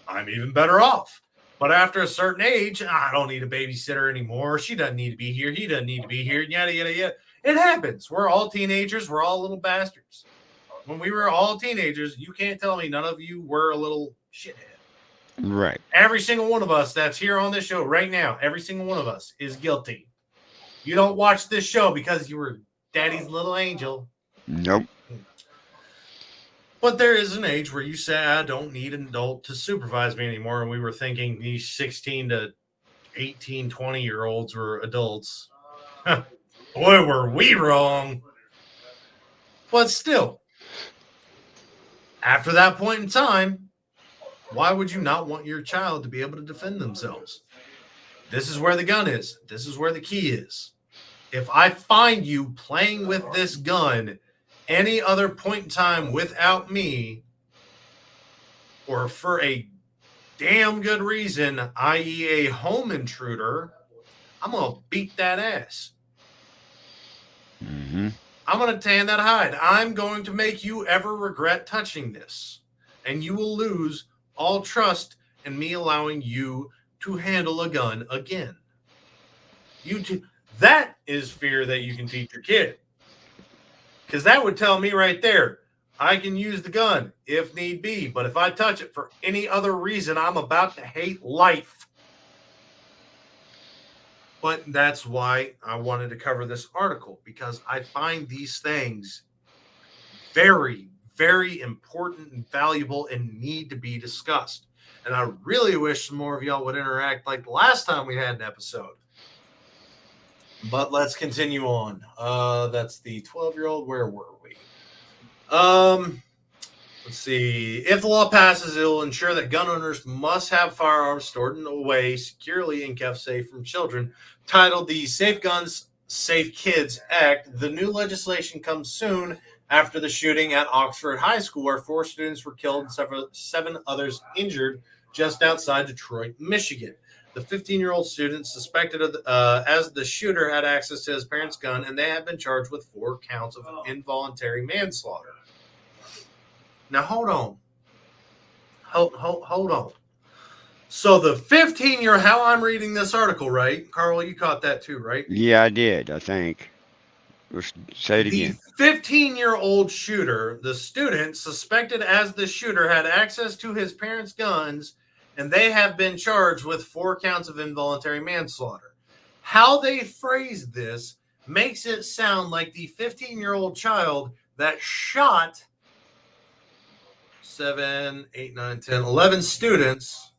I'm even better off. But after a certain age, I don't need a babysitter anymore. She doesn't need to be here. He doesn't need to be here. Yada, yada, yada. It happens. We're all teenagers. We're all little bastards. When we were all teenagers, you can't tell me none of you were a little shithead. Right. Every single one of us that's here on this show right now, every single one of us is guilty. You don't watch this show because you were daddy's little angel. Nope. But there is an age where you say, I don't need an adult to supervise me anymore. And we were thinking these 16 to 18, 20-year-olds were adults. Boy, were we wrong. But still, after that point in time, why would you not want your child to be able to defend themselves? This is where the gun is. This is where the key is. If I find you playing with this gun any other point in time without me, or for a damn good reason, i.e. a home intruder, I'm going to beat that ass. Mm-hmm. I'm going to tan that hide. I'm going to make you ever regret touching this. And you will lose all trust in me allowing you to handle a gun again. That is fear that you can teach your kid. Because that would tell me right there, I can use the gun if need be. But if I touch it for any other reason, I'm about to hate life. But that's why I wanted to cover this article, because I find these things very, very important and valuable and need to be discussed. And I really wish some more of y'all would interact like the last time we had an episode. But let's continue on. That's the 12-year-old. Where were we? Let's see. If the law passes, it will ensure that gun owners must have firearms stored away securely and kept safe from children. Titled the Safe Guns, Safe Kids Act, the new legislation comes soon after the shooting at Oxford High School, where 4 students were killed and 7 others injured just outside Detroit, Michigan. The 15-year-old student suspected as the shooter had access to his parents' gun, and they have been charged with 4 counts of involuntary manslaughter. Now, hold on. Hold on. So the 15-year, how I'm reading this article, right? Carl, you caught that too, right? Yeah, I did, I think. Let's say it again. The 15-year-old shooter, the student suspected as the shooter, had access to his parents' guns, and they have been charged with 4 counts of involuntary manslaughter. How they phrase this makes it sound like the 15-year-old child that shot 7, 8, 9, 10, 11 students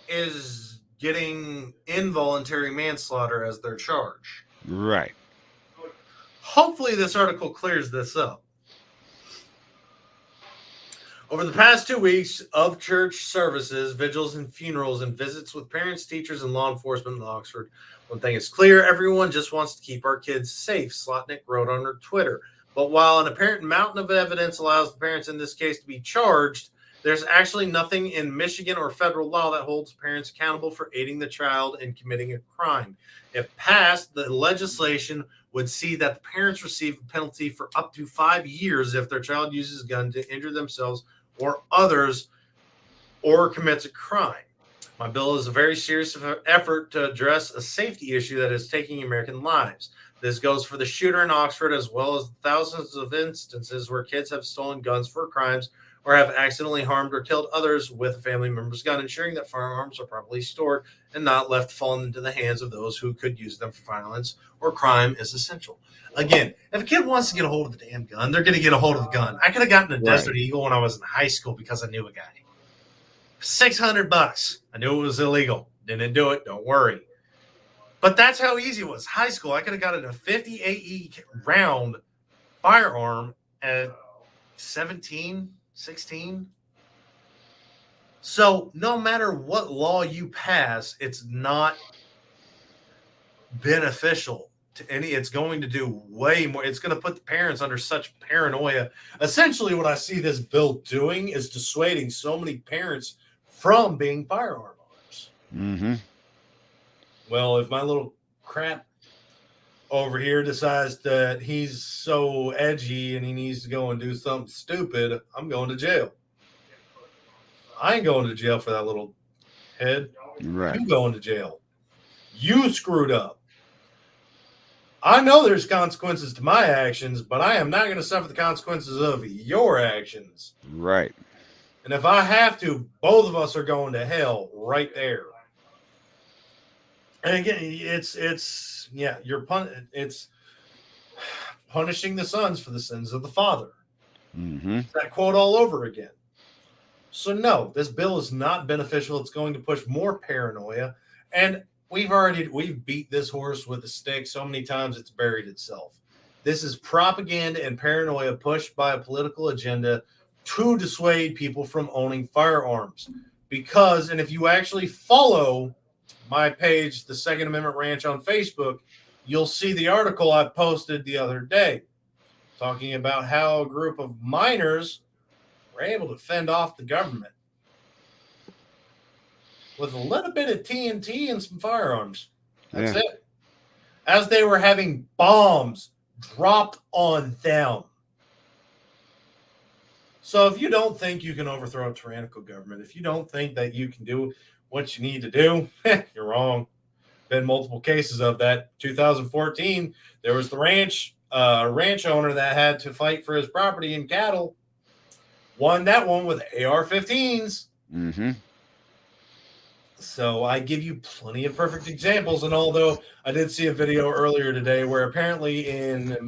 is getting involuntary manslaughter as their charge. Right. Hopefully this article clears this up. Over the past 2 weeks of church services, vigils, and funerals, and visits with parents, teachers, and law enforcement in Oxford, one thing is clear: everyone just wants to keep our kids safe, Slotnick wrote on her Twitter. But while an apparent mountain of evidence allows the parents in this case to be charged, there's actually nothing in Michigan or federal law that holds parents accountable for aiding the child in committing a crime. If passed, the legislation would see that the parents receive a penalty for up to 5 years if their child uses a gun to injure themselves or others or commits a crime. My bill is a very serious effort to address a safety issue that is taking American lives. This goes for the shooter in Oxford, as well as thousands of instances where kids have stolen guns for crimes or have accidentally harmed or killed others with a family member's gun. Ensuring that firearms are properly stored and not left falling into the hands of those who could use them for violence or crime is essential. Again, if a kid wants to get a hold of a damn gun, they're going to get a hold of a gun. I could have gotten a Desert Eagle when I was in high school because I knew a guy. $600. I knew it was illegal. Didn't do it. Don't worry. But that's how easy it was. High school, I could have gotten a 50 AE round firearm at 17, 16. So no matter what law you pass, it's not beneficial to any. It's going to do way more. It's going to put the parents under such paranoia. Essentially, what I see this bill doing is dissuading so many parents from being firearm owners. Mm-hmm. Well, if my little crap over here decides that he's so edgy and he needs to go and do something stupid, I'm going to jail. I ain't going to jail for that little head. Right. You going to jail. You screwed up. I know there's consequences to my actions, but I am not going to suffer the consequences of your actions. Right. And if I have to, both of us are going to hell right there. And again, it's punishing the sons for the sins of the father. Mm-hmm. That quote all over again. So no, this bill is not beneficial. It's going to push more paranoia. And we've beat this horse with a stick so many times it's buried itself. This is propaganda and paranoia pushed by a political agenda to dissuade people from owning firearms. Because, and if you actually follow my page, the Second Amendment Ranch on Facebook, you'll see the article I posted the other day talking about how a group of miners were able to fend off the government with a little bit of TNT and some firearms. That's it. As they were having bombs dropped on them. So if you don't think you can overthrow a tyrannical government, if you don't think that you can do what you need to do, you're wrong. Been multiple cases of that. 2014, there was the ranch owner that had to fight for his property and cattle. Won that one with AR-15s. Mm-hmm. So I give you plenty of perfect examples. And although I did see a video earlier today where apparently in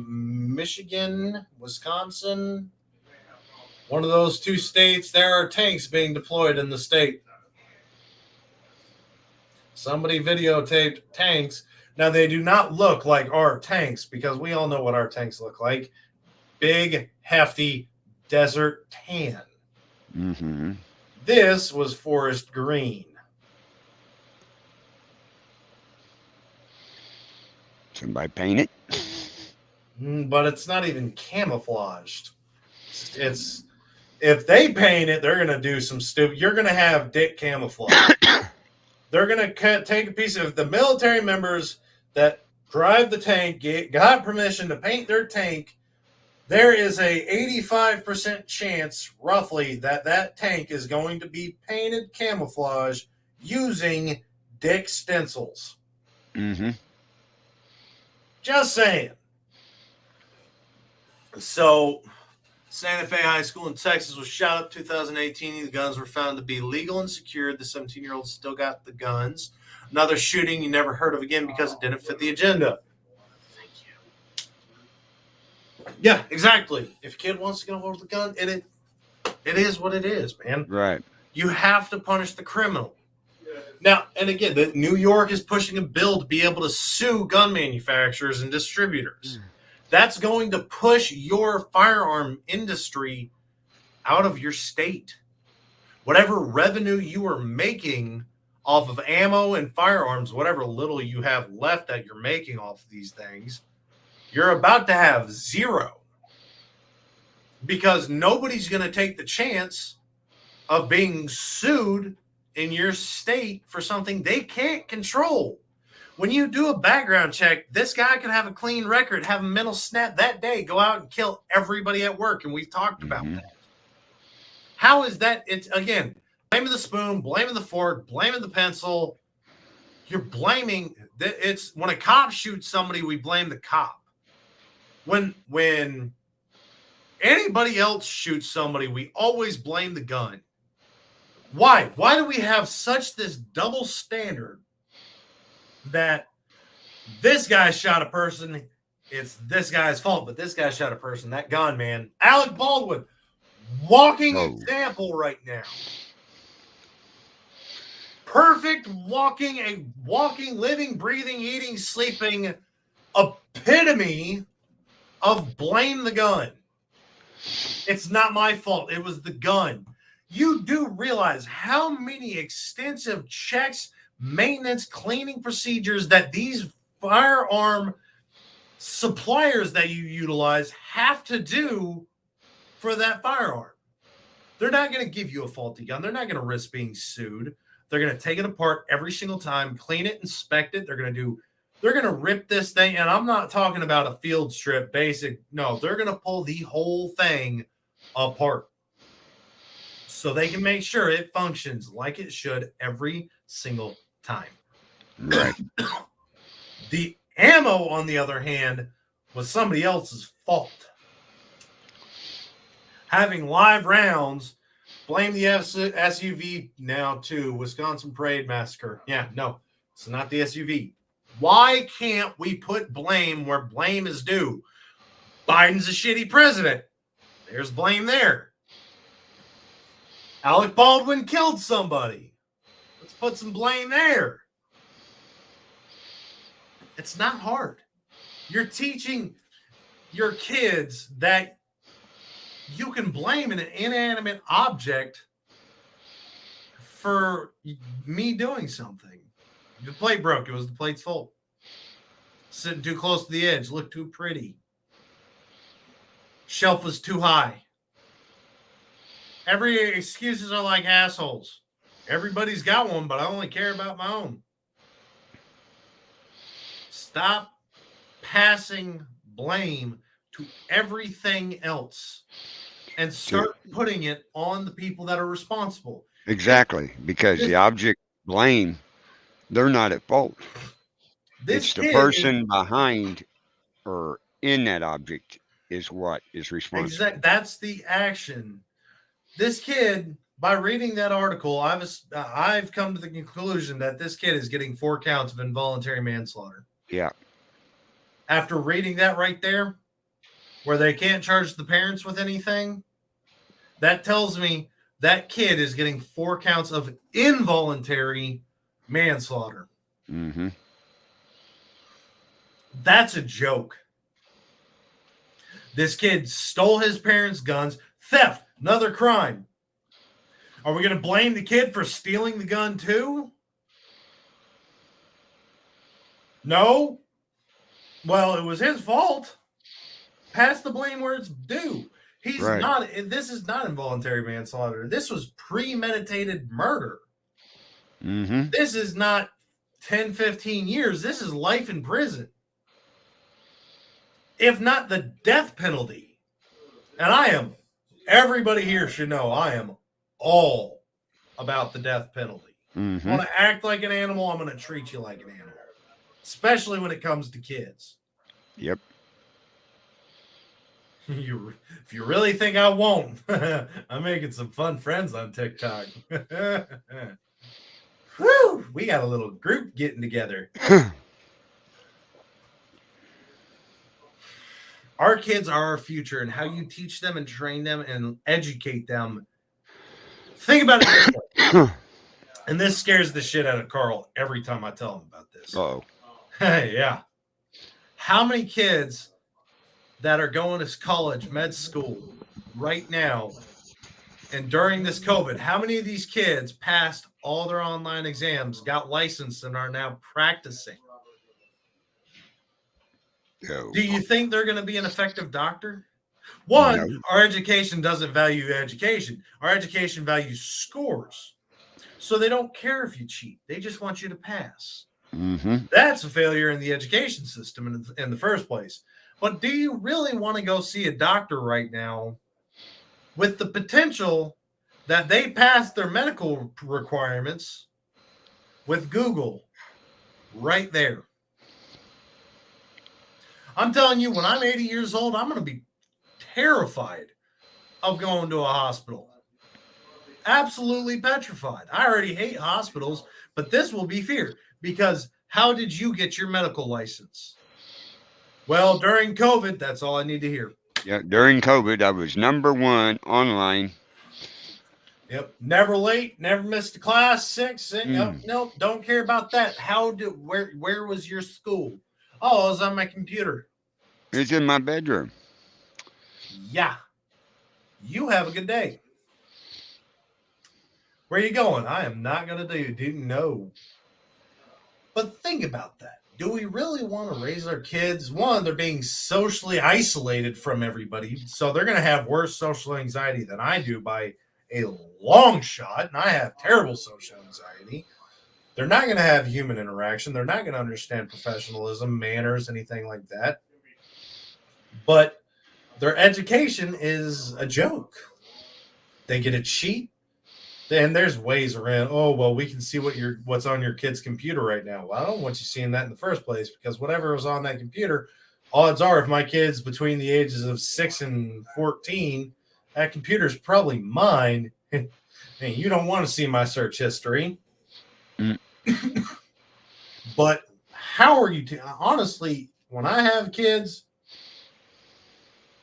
Michigan, Wisconsin, One of those two states, there are tanks being deployed in the state. Somebody videotaped tanks. Now, they do not look like our tanks because we all know what our tanks look like. Big, hefty, desert tan. Mm-hmm. This was forest green. Somebody paint it. But it's not even camouflaged. It's if they paint it, they're going to do some stupid. You're going to have dick camouflage. They're going to take a piece of the military members that drive the tank, got permission to paint their tank. There is a 85% chance, roughly, that tank is going to be painted camouflage using dick stencils. Mm-hmm. Just saying. So, Santa Fe High School in Texas was shot up 2018. The guns were found to be legal and secured. The 17-year-old still got the guns. Another shooting you never heard of again because it didn't fit the agenda. Yeah, exactly. If a kid wants to get hold of the gun, it is what it is, man. Right. You have to punish the criminal. Now, and again, New York is pushing a bill to be able to sue gun manufacturers and distributors. That's going to push your firearm industry out of your state. Whatever revenue you are making off of ammo and firearms, whatever little you have left that you're making off of these things, you're about to have zero. Because nobody's going to take the chance of being sued in your state for something they can't control. When you do a background check, this guy could have a clean record, have a mental snap that day, go out and kill everybody at work. And we've talked about that. How is that? It's, again, blaming the spoon, blaming the fork, blaming the pencil. You're blaming. It's when a cop shoots somebody, we blame the cop. When anybody else shoots somebody, we always blame the gun. Why? Why do we have such this double standard that this guy shot a person, it's this guy's fault, but this guy shot a person, that gun, man. Alec Baldwin, walking example right now. Perfect walking, living, breathing, eating, sleeping epitome of blame the gun. It's not my fault. It was the gun. You do realize how many extensive checks, maintenance, cleaning procedures that these firearm suppliers that you utilize have to do for that firearm. They're not going to give you a faulty gun. They're not going to risk being sued. They're going to take it apart every single time, clean it, inspect it. They're going to rip this thing. And I'm not talking about a field strip basic. No, they're going to pull the whole thing apart so they can make sure it functions like it should every single time. Right. The ammo, on the other hand, was somebody else's fault. Having live rounds, blame the SUV now too. Wisconsin Parade Massacre. Yeah, no, it's not the SUV. Why can't we put blame where blame is due? Biden's a shitty president. There's blame there. Alec Baldwin killed somebody. Let's put some blame there. It's not hard. You're teaching your kids that you can blame an inanimate object for me doing something. The plate broke. It was the plate's fault. Sitting too close to the edge. Looked too pretty. Shelf was too high. Every excuses are like assholes. Everybody's got one, but I only care about my own. Stop passing blame to everything else and start putting it on the people that are responsible. Exactly, because the object blame, they're not at fault. It's the person behind or in that object is what is responsible. Exactly. That's the action. This kid, by reading that article, I've come to the conclusion that this kid is getting 4 counts of involuntary manslaughter. Yeah. After reading that right there, where they can't charge the parents with anything, that tells me that kid is getting 4 counts of involuntary manslaughter. Mm-hmm. That's a joke. This kid stole his parents' guns. Theft, another crime. Are we going to blame the kid for stealing the gun too? No. Well, it was his fault. Pass the blame where it's due. He's Right. not. This is not involuntary manslaughter. This was premeditated murder. Mm-hmm. This is not 10, 15 years. This is life in prison. If not the death penalty. And everybody here should know I am all about the death penalty. Mm-hmm. Want to act like an animal, I'm going to treat you like an animal. Especially when it comes to kids. Yep. If you really think I won't, I'm making some fun friends on TikTok. Whew, we got a little group getting together. Our kids are our future, and how you teach them and train them and educate them. Think about it this way. And this scares the shit out of Carl every time I tell him about this. Oh. Yeah. How many kids that are going to college, med school right now, and during this COVID, how many of these kids passed all their online exams, got licensed, and are now practicing? No. Do you think they're going to be an effective doctor? One, No. our education doesn't value education. Our education values scores. So they don't care if you cheat. They just want you to pass. Mm-hmm. That's a failure in the education system in the first place. But do you really want to go see a doctor right now with the potential that they pass their medical requirements with Google right there? I'm telling you, when I'm 80 years old, I'm going to be terrified of going to a hospital. Absolutely petrified. I already hate hospitals, but this will be fear. Because how did you get your medical license? Well, during COVID, that's all I need to hear. Yeah, during COVID, I was #1 online. Yep. Never late, never missed a class, sick. Nope, don't care about that. Where was your school? Oh, I was on my computer. It's in my bedroom. Yeah. You have a good day. Where are you going? I am not going to do no. But think about that. Do we really want to raise our kids? One, they're being socially isolated from everybody. So they're going to have worse social anxiety than I do by a long shot. And I have terrible social anxiety. They're not going to have human interaction. They're not going to understand professionalism, manners, anything like that. But their education is a joke. They get to cheat. And there's ways around. Oh, well, we can see what's on your kid's computer right now. Well, I don't want you seeing that in the first place, because whatever was on that computer, odds are, if my kid's between the ages of 6 and 14, that computer's probably mine. And you don't want to see my search history. Mm. But how are you? Honestly, when I have kids,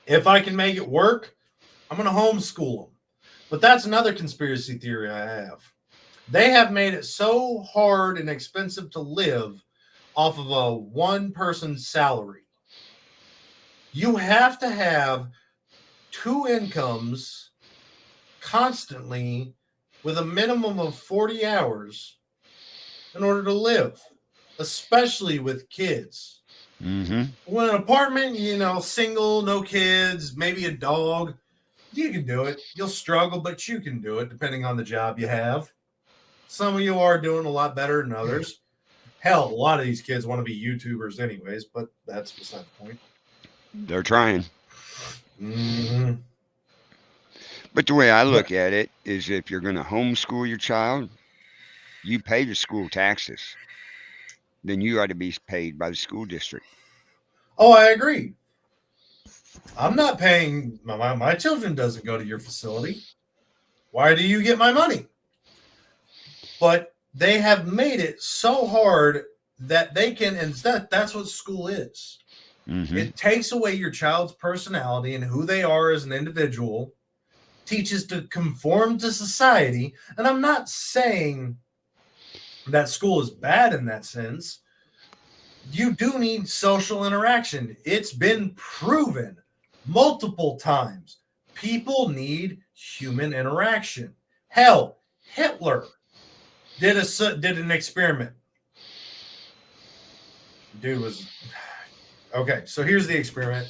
if I can make it work, I'm going to homeschool them. But that's another conspiracy theory I have. They have made it so hard and expensive to live off of a one-person salary. You have to have 2 incomes constantly with a minimum of 40 hours in order to live, especially with kids. Mm-hmm. When an apartment, single, no kids, maybe a dog, you can do it. You'll struggle, but you can do it depending on the job you have. Some of you are doing a lot better than others. Hell, a lot of these kids want to be YouTubers anyways, but that's beside the point. They're trying. Mm-hmm. But the way I look at it is, if you're going to homeschool your child, you pay the school taxes. Then you ought to be paid by the school district. Oh, I agree. I'm not paying. My children doesn't go to your facility. Why do you get my money? But they have made it so hard that they can, and that's what school is. Mm-hmm. It takes away your child's personality and who they are as an individual teaches to conform to society. And I'm not saying that school is bad in that sense. You do need social interaction. It's been proven multiple times. People need human interaction. Hell, Hitler did an experiment. Dude was okay. So here's the experiment.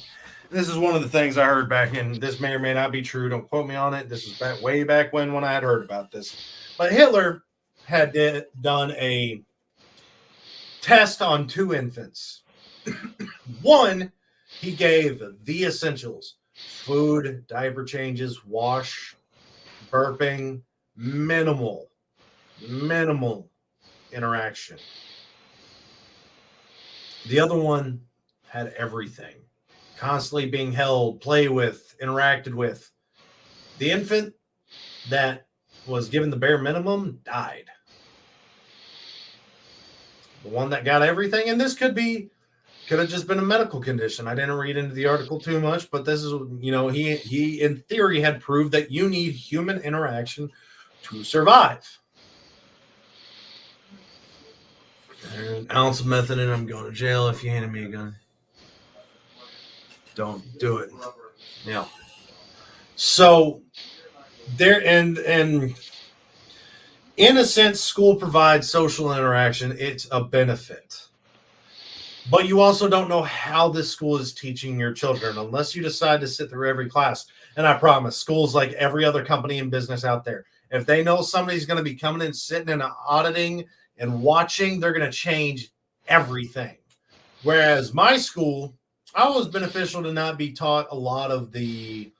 This is one of the things I heard back in. This may or may not be true. Don't quote me on it. This is way back when I had heard about this. But Hitler had done a test on 2 infants. One, he gave the essentials: food, diaper changes, wash, burping, minimal interaction. The other one had everything, constantly being held, play with, interacted with. The infant that was given the bare minimum died. The one that got everything, and this could have just been a medical condition. I didn't read into the article too much, but this is, he in theory had proved that you need human interaction to survive. An ounce of method and I'm going to jail if you handed me a gun. Don't do it. Yeah. So there, and in a sense, school provides social interaction. It's a benefit. But you also don't know how this school is teaching your children unless you decide to sit through every class. And I promise, schools like every other company in business out there, if they know somebody's going to be coming in, sitting and auditing and watching, they're going to change everything. Whereas my school, I was beneficial to not be taught a lot of the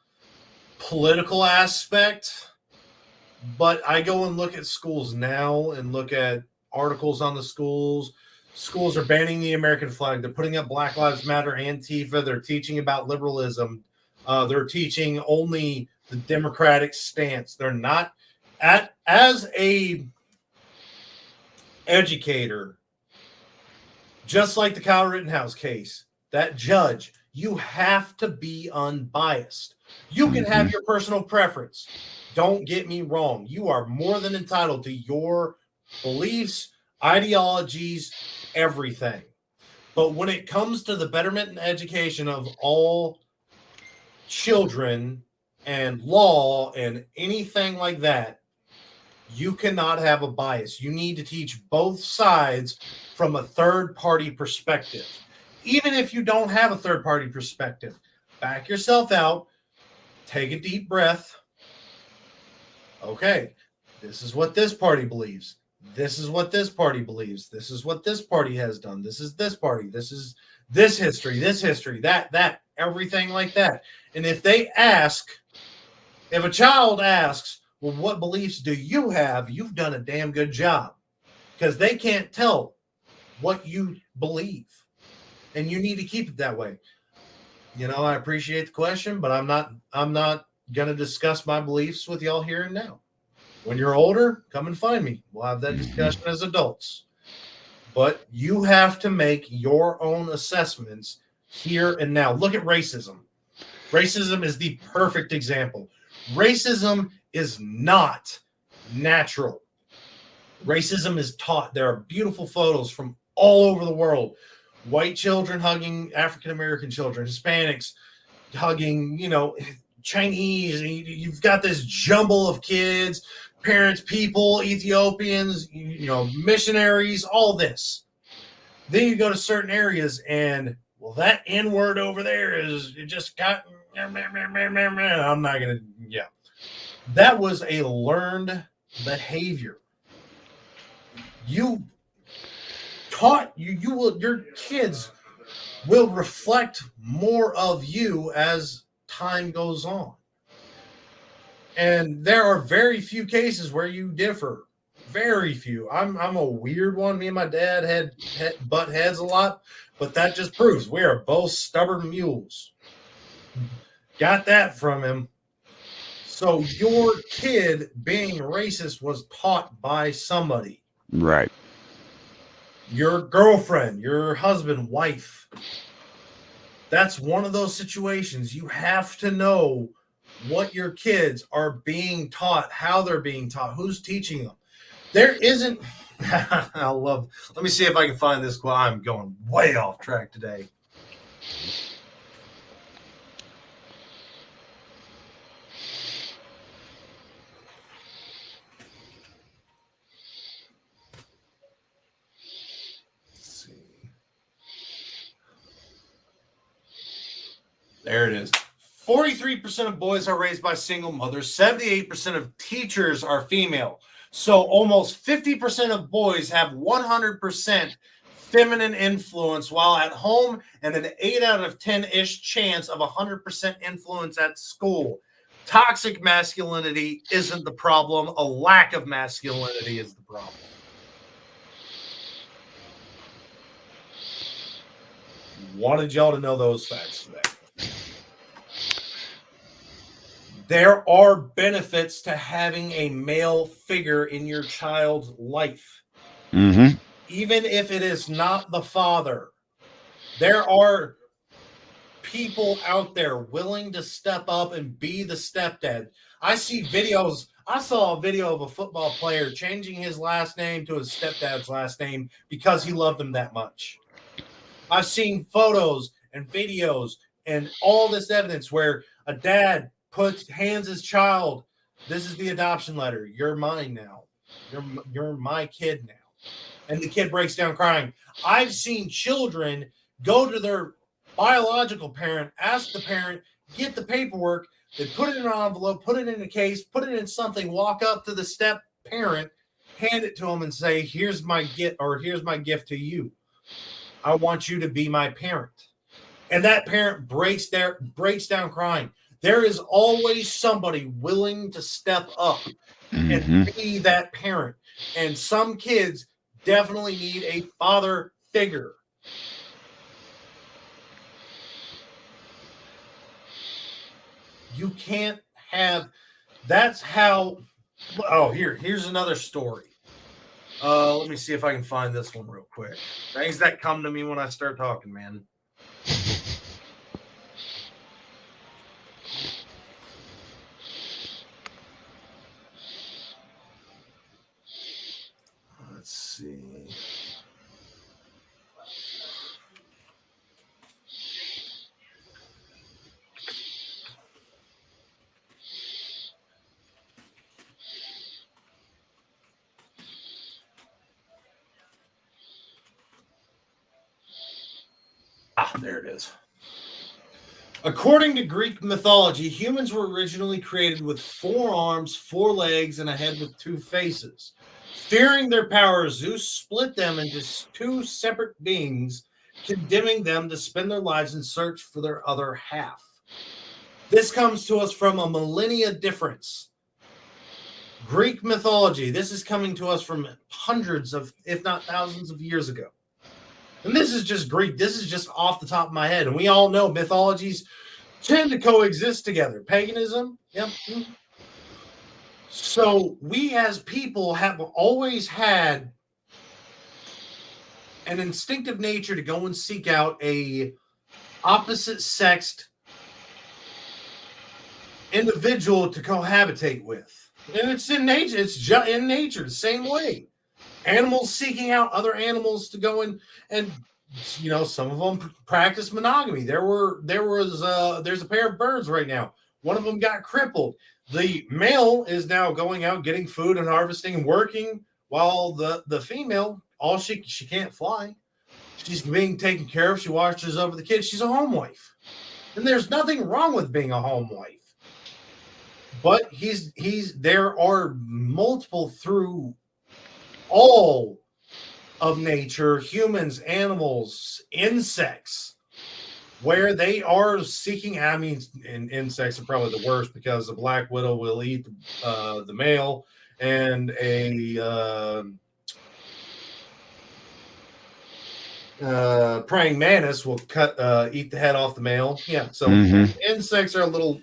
political aspect, but I go and look at schools now and look at articles on the schools. Schools are banning the American flag. They're putting up Black Lives Matter, Antifa. They're teaching about liberalism. They're teaching only the Democratic stance. They're not as a educator, just like the Kyle Rittenhouse case, that judge, you have to be unbiased. You can have your personal preference. Don't get me wrong. You are more than entitled to your beliefs, ideologies, everything. But when it comes to the betterment and education of all children and law and anything like that, you cannot have a bias. You need to teach both sides from a third-party perspective. Even if you don't have a third-party perspective, back yourself out, take a deep breath. Okay, this is what this party believes. This is what this party believes. This is what this party has done. This is this party. This is this history, that, everything like that. And if a child asks, well, what beliefs do you have? You've done a damn good job, because they can't tell what you believe, and you need to keep it that way. I appreciate the question, but I'm not going to discuss my beliefs with y'all here and now. When you're older, come and find me. We'll have that discussion as adults. But you have to make your own assessments here and now. Look at racism. Racism is the perfect example. Racism is not natural. Racism is taught. There are beautiful photos from all over the world. White children hugging African-American children, Hispanics hugging, Chinese. You've got this jumble of kids, parents, people, Ethiopians, missionaries, all this. Then you go to certain areas and, well, that N-word over there it just got, I'm not going to, yeah. That was a learned behavior. You taught your kids will reflect more of you as time goes on. And there are very few cases where you differ. Very few. I'm a weird one. Me and my dad had butt heads a lot, but that just proves we are both stubborn mules. Got that from him. So your kid being racist was taught by somebody. Right. Your girlfriend, your husband, wife. That's one of those situations. You have to know what your kids are being taught, how they're being taught, who's teaching them. There isn't. Let me see if I can find this. I'm going way off track today. There it is. 43% of boys are raised by single mothers. 78% of teachers are female. So almost 50% of boys have 100% feminine influence while at home, and an 8 out of 10-ish chance of 100% influence at school. Toxic masculinity isn't the problem. A lack of masculinity is the problem. Wanted y'all to know those facts today. There are benefits to having a male figure in your child's life. Mm-hmm. Even if it is not the father. There are people out there willing to step up and be the stepdad. I see videos. I saw a video of a football player changing his last name to his stepdad's last name because he loved him that much. I've seen photos and videos and all this evidence where a dad hands his child, this is the adoption letter. You're mine now. You're my kid now. And the kid breaks down crying. I've seen children go to their biological parent, ask the parent, get the paperwork, they put it in an envelope, put it in a case, put it in something, walk up to the step parent, hand it to them and say, here's my gift, or here's my gift to you. I want you to be my parent. And that parent breaks down crying. There is always somebody willing to step up and be that parent. And some kids definitely need a father figure. You can't have, that's how, here's another story. Let me see if I can find this one real quick. Things that come to me when I start talking, man. Let's see. There it is. According to Greek mythology, humans were originally created with 4 arms, 4 legs, and a head with 2 faces. Fearing their power, Zeus split them into 2 separate beings, condemning them to spend their lives in search for their other half. This comes to us from a millennia difference. Greek mythology, this is coming to us from hundreds of, if not thousands of years ago. And this is just Greek. This is just off the top of my head. And we all know mythologies tend to coexist together. Paganism, yep. So we as people have always had an instinctive nature to go and seek out a opposite-sexed individual to cohabitate with. And it's in nature. It's in nature the same way. Animals seeking out other animals to go and you know, some of them practice monogamy. There's a pair of birds right now. One of them got crippled. The male is now going out getting food and harvesting and working, while the female, she can't fly. She's being taken care of. She watches over the kids. She's a home wife, and there's nothing wrong with being a home wife. But there are multiple through all of nature, humans, animals, insects, where they are seeking. I mean, and insects are probably the worst because the black widow will eat the male, and a praying mantis will eat the head off the male. Yeah, so insects are a little,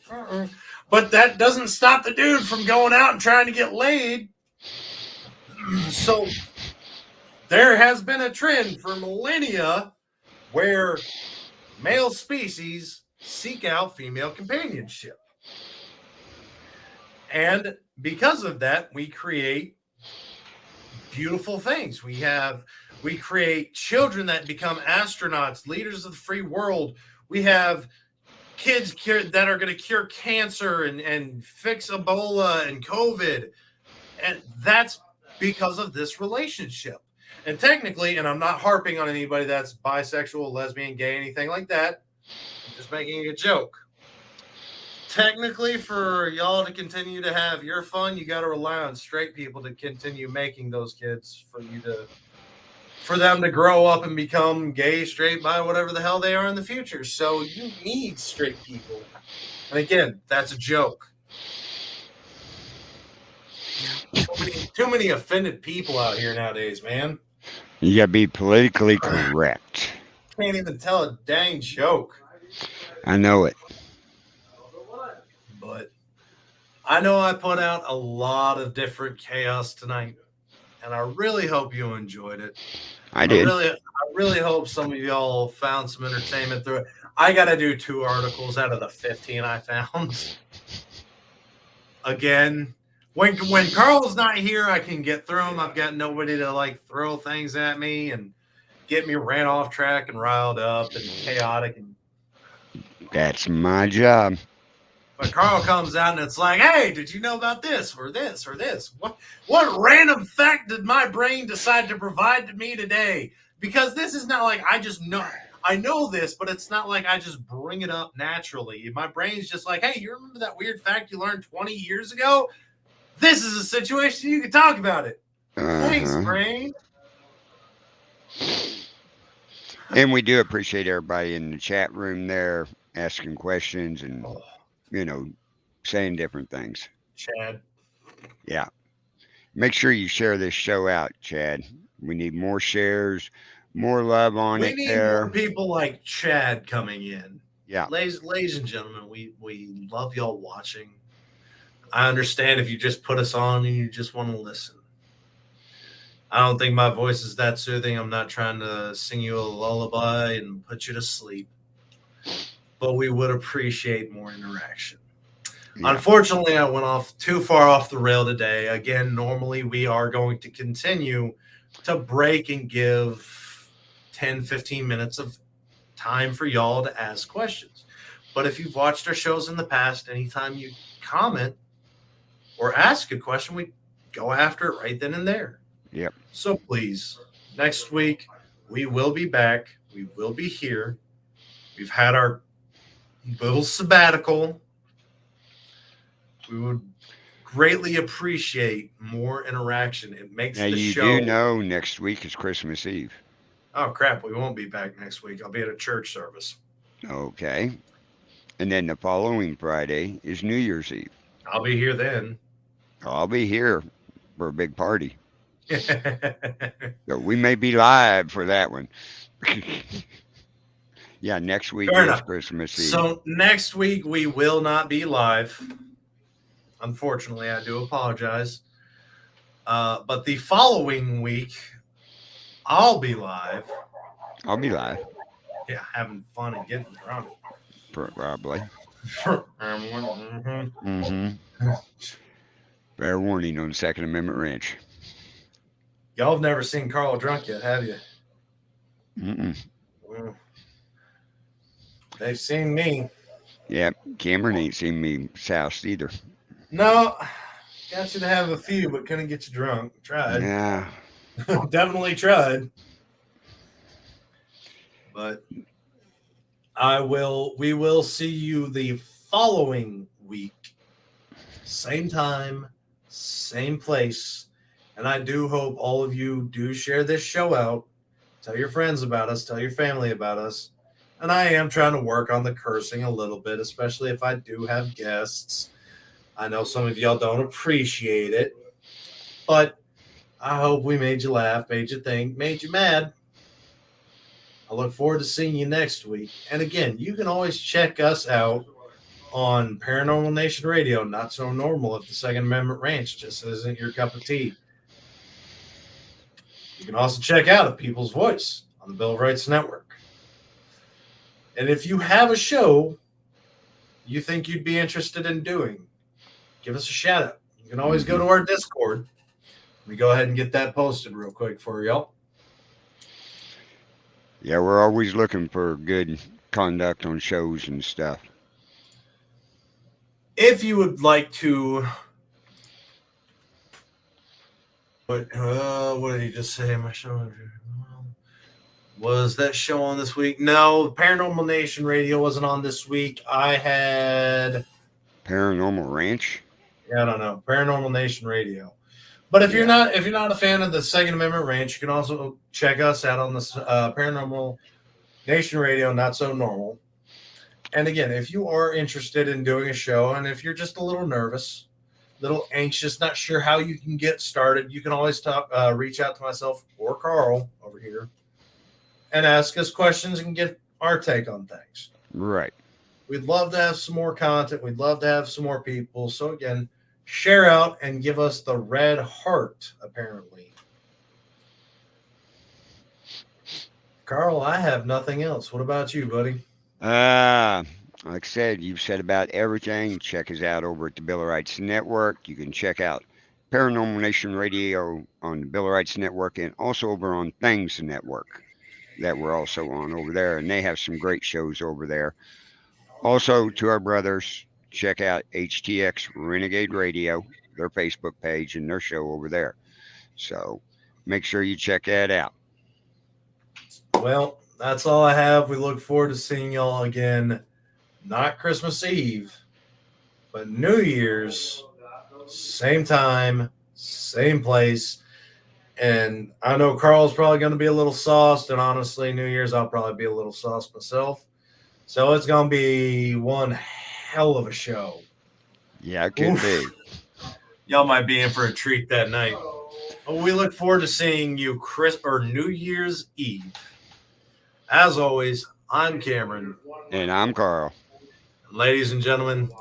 but that doesn't stop the dude from going out and trying to get laid. So there has been a trend for millennia where male species seek out female companionship. And because of that, we create beautiful things. We create children that become astronauts, leaders of the free world. We have kids that are going to cure cancer and fix Ebola and COVID. And that's because of this relationship. And technically, and I'm not harping on anybody that's bisexual, lesbian, gay, anything like that. I'm just making a joke. Technically, for y'all to continue to have your fun, you got to rely on straight people to continue making those kids for them to grow up and become gay, straight, bi, whatever the hell they are in the future. So you need straight people. And again, that's a joke. Too many offended people out here nowadays, man. You gotta be politically correct. Can't even tell a dang joke. I know it. But I know I put out a lot of different chaos tonight, and I really hope you enjoyed it. I did. I really hope some of y'all found some entertainment through it. I got to do 2 articles out of the 15 I found. Again, when Carl's not here, I can get through them. I've got nobody to like throw things at me and get me ran off track and riled up and chaotic. That's my job. But Carl comes out and it's like, hey, did you know about this or this or this? What random fact did my brain decide to provide to me today? Because this is not like I just know. I know this, but it's not like I just bring it up naturally. My brain's just like, hey, you remember that weird fact you learned 20 years ago? This is a situation you can talk about it. Thanks, brain. And we do appreciate everybody in the chat room there asking questions and, saying different things. Chad. Yeah. Make sure you share this show out, Chad. We need more shares, more love on it there. We need more people like Chad coming in. Yeah. Ladies and gentlemen, we love y'all watching. I understand if you just put us on and you just want to listen. I don't think my voice is that soothing. I'm not trying to sing you a lullaby and put you to sleep. But we would appreciate more interaction. Yeah. Unfortunately, I went off too far off the rail today. Again, normally we are going to continue to break and give 10, 15 minutes of time for y'all to ask questions. But if you've watched our shows in the past, anytime you comment or ask a question, we go after it right then and there. Yep. So please, next week, we will be back. We will be here. We've had our little sabbatical. We would greatly appreciate more interaction. It makes the show. You do know next week is Christmas Eve. Oh, crap. We won't be back next week. I'll be at a church service. Okay. And then the following Friday is New Year's Eve. I'll be here then. I'll be here for a big party. So we may be live for that one. Yeah, next week is Christmas Eve. So next week we will not be live. Unfortunately, I do apologize. But the following week, I'll be live. I'll be live. Yeah, having fun and getting drunk. Probably. Mm-hmm. Fair warning on Second Amendment Ranch. Y'all have never seen Carl drunk yet, have you? Mm-mm. Well, they've seen me. Yep, Cameron ain't seen me soused either. No, got you to have a few, but couldn't get you drunk. Tried. Yeah. Definitely tried. But we will see you the following week. Same time, same place. And I do hope all of you do share this show out. Tell your friends about us. Tell your family about us. And I am trying to work on the cursing a little bit, especially if I do have guests. I know some of y'all don't appreciate it. But I hope we made you laugh, made you think, made you mad. I look forward to seeing you next week. And again, you can always check us out on Paranormal Nation Radio. Not so normal if the Second Amendment Ranch just isn't your cup of tea. You can also check out A People's Voice on the Bill of Rights Network. And if you have a show you think you'd be interested in doing, give us a shout out. You can always go to our Discord. Let me go ahead and get that posted real quick for y'all. Yeah, we're always looking for good conduct on shows and stuff. If you would like to, what did he just say? My show was that show on this week? No, Paranormal Nation Radio wasn't on this week. I had Paranormal Ranch. I don't know, Paranormal Nation Radio. But if you're not a fan of the Second Amendment Ranch, you can also check us out on this Paranormal Nation Radio, Not So Normal. And again, if you are interested in doing a show, and if you're just a little nervous, little anxious, not sure how you can get started, you can always reach out to myself or Carl over here and ask us questions and get our take on things. Right. We'd love to have some more content. We'd love to have some more people. So again, share out and give us the red heart, apparently. Carl, I have nothing else. What about you, buddy? Like I said, you've said about everything. Check us out over at the Billerites Network. You can check out Paranormal Nation Radio on the Billerites Network and also over on Things Network that we're also on over there. And they have some great shows over there. Also, to our brothers, check out HTX Renegade Radio, their Facebook page, and their show over there. So make sure you check that out. Well, that's all I have. We look forward to seeing y'all again, not Christmas Eve, but New Year's, same time, same place. And I know Carl's probably going to be a little sauced, and honestly, New Year's, I'll probably be a little sauced myself. So it's going to be one hell of a show. Yeah, it could be. Y'all might be in for a treat that night. Well, we look forward to seeing you New Year's Eve. As always, I'm Cameron. And I'm Carl. Ladies and gentlemen,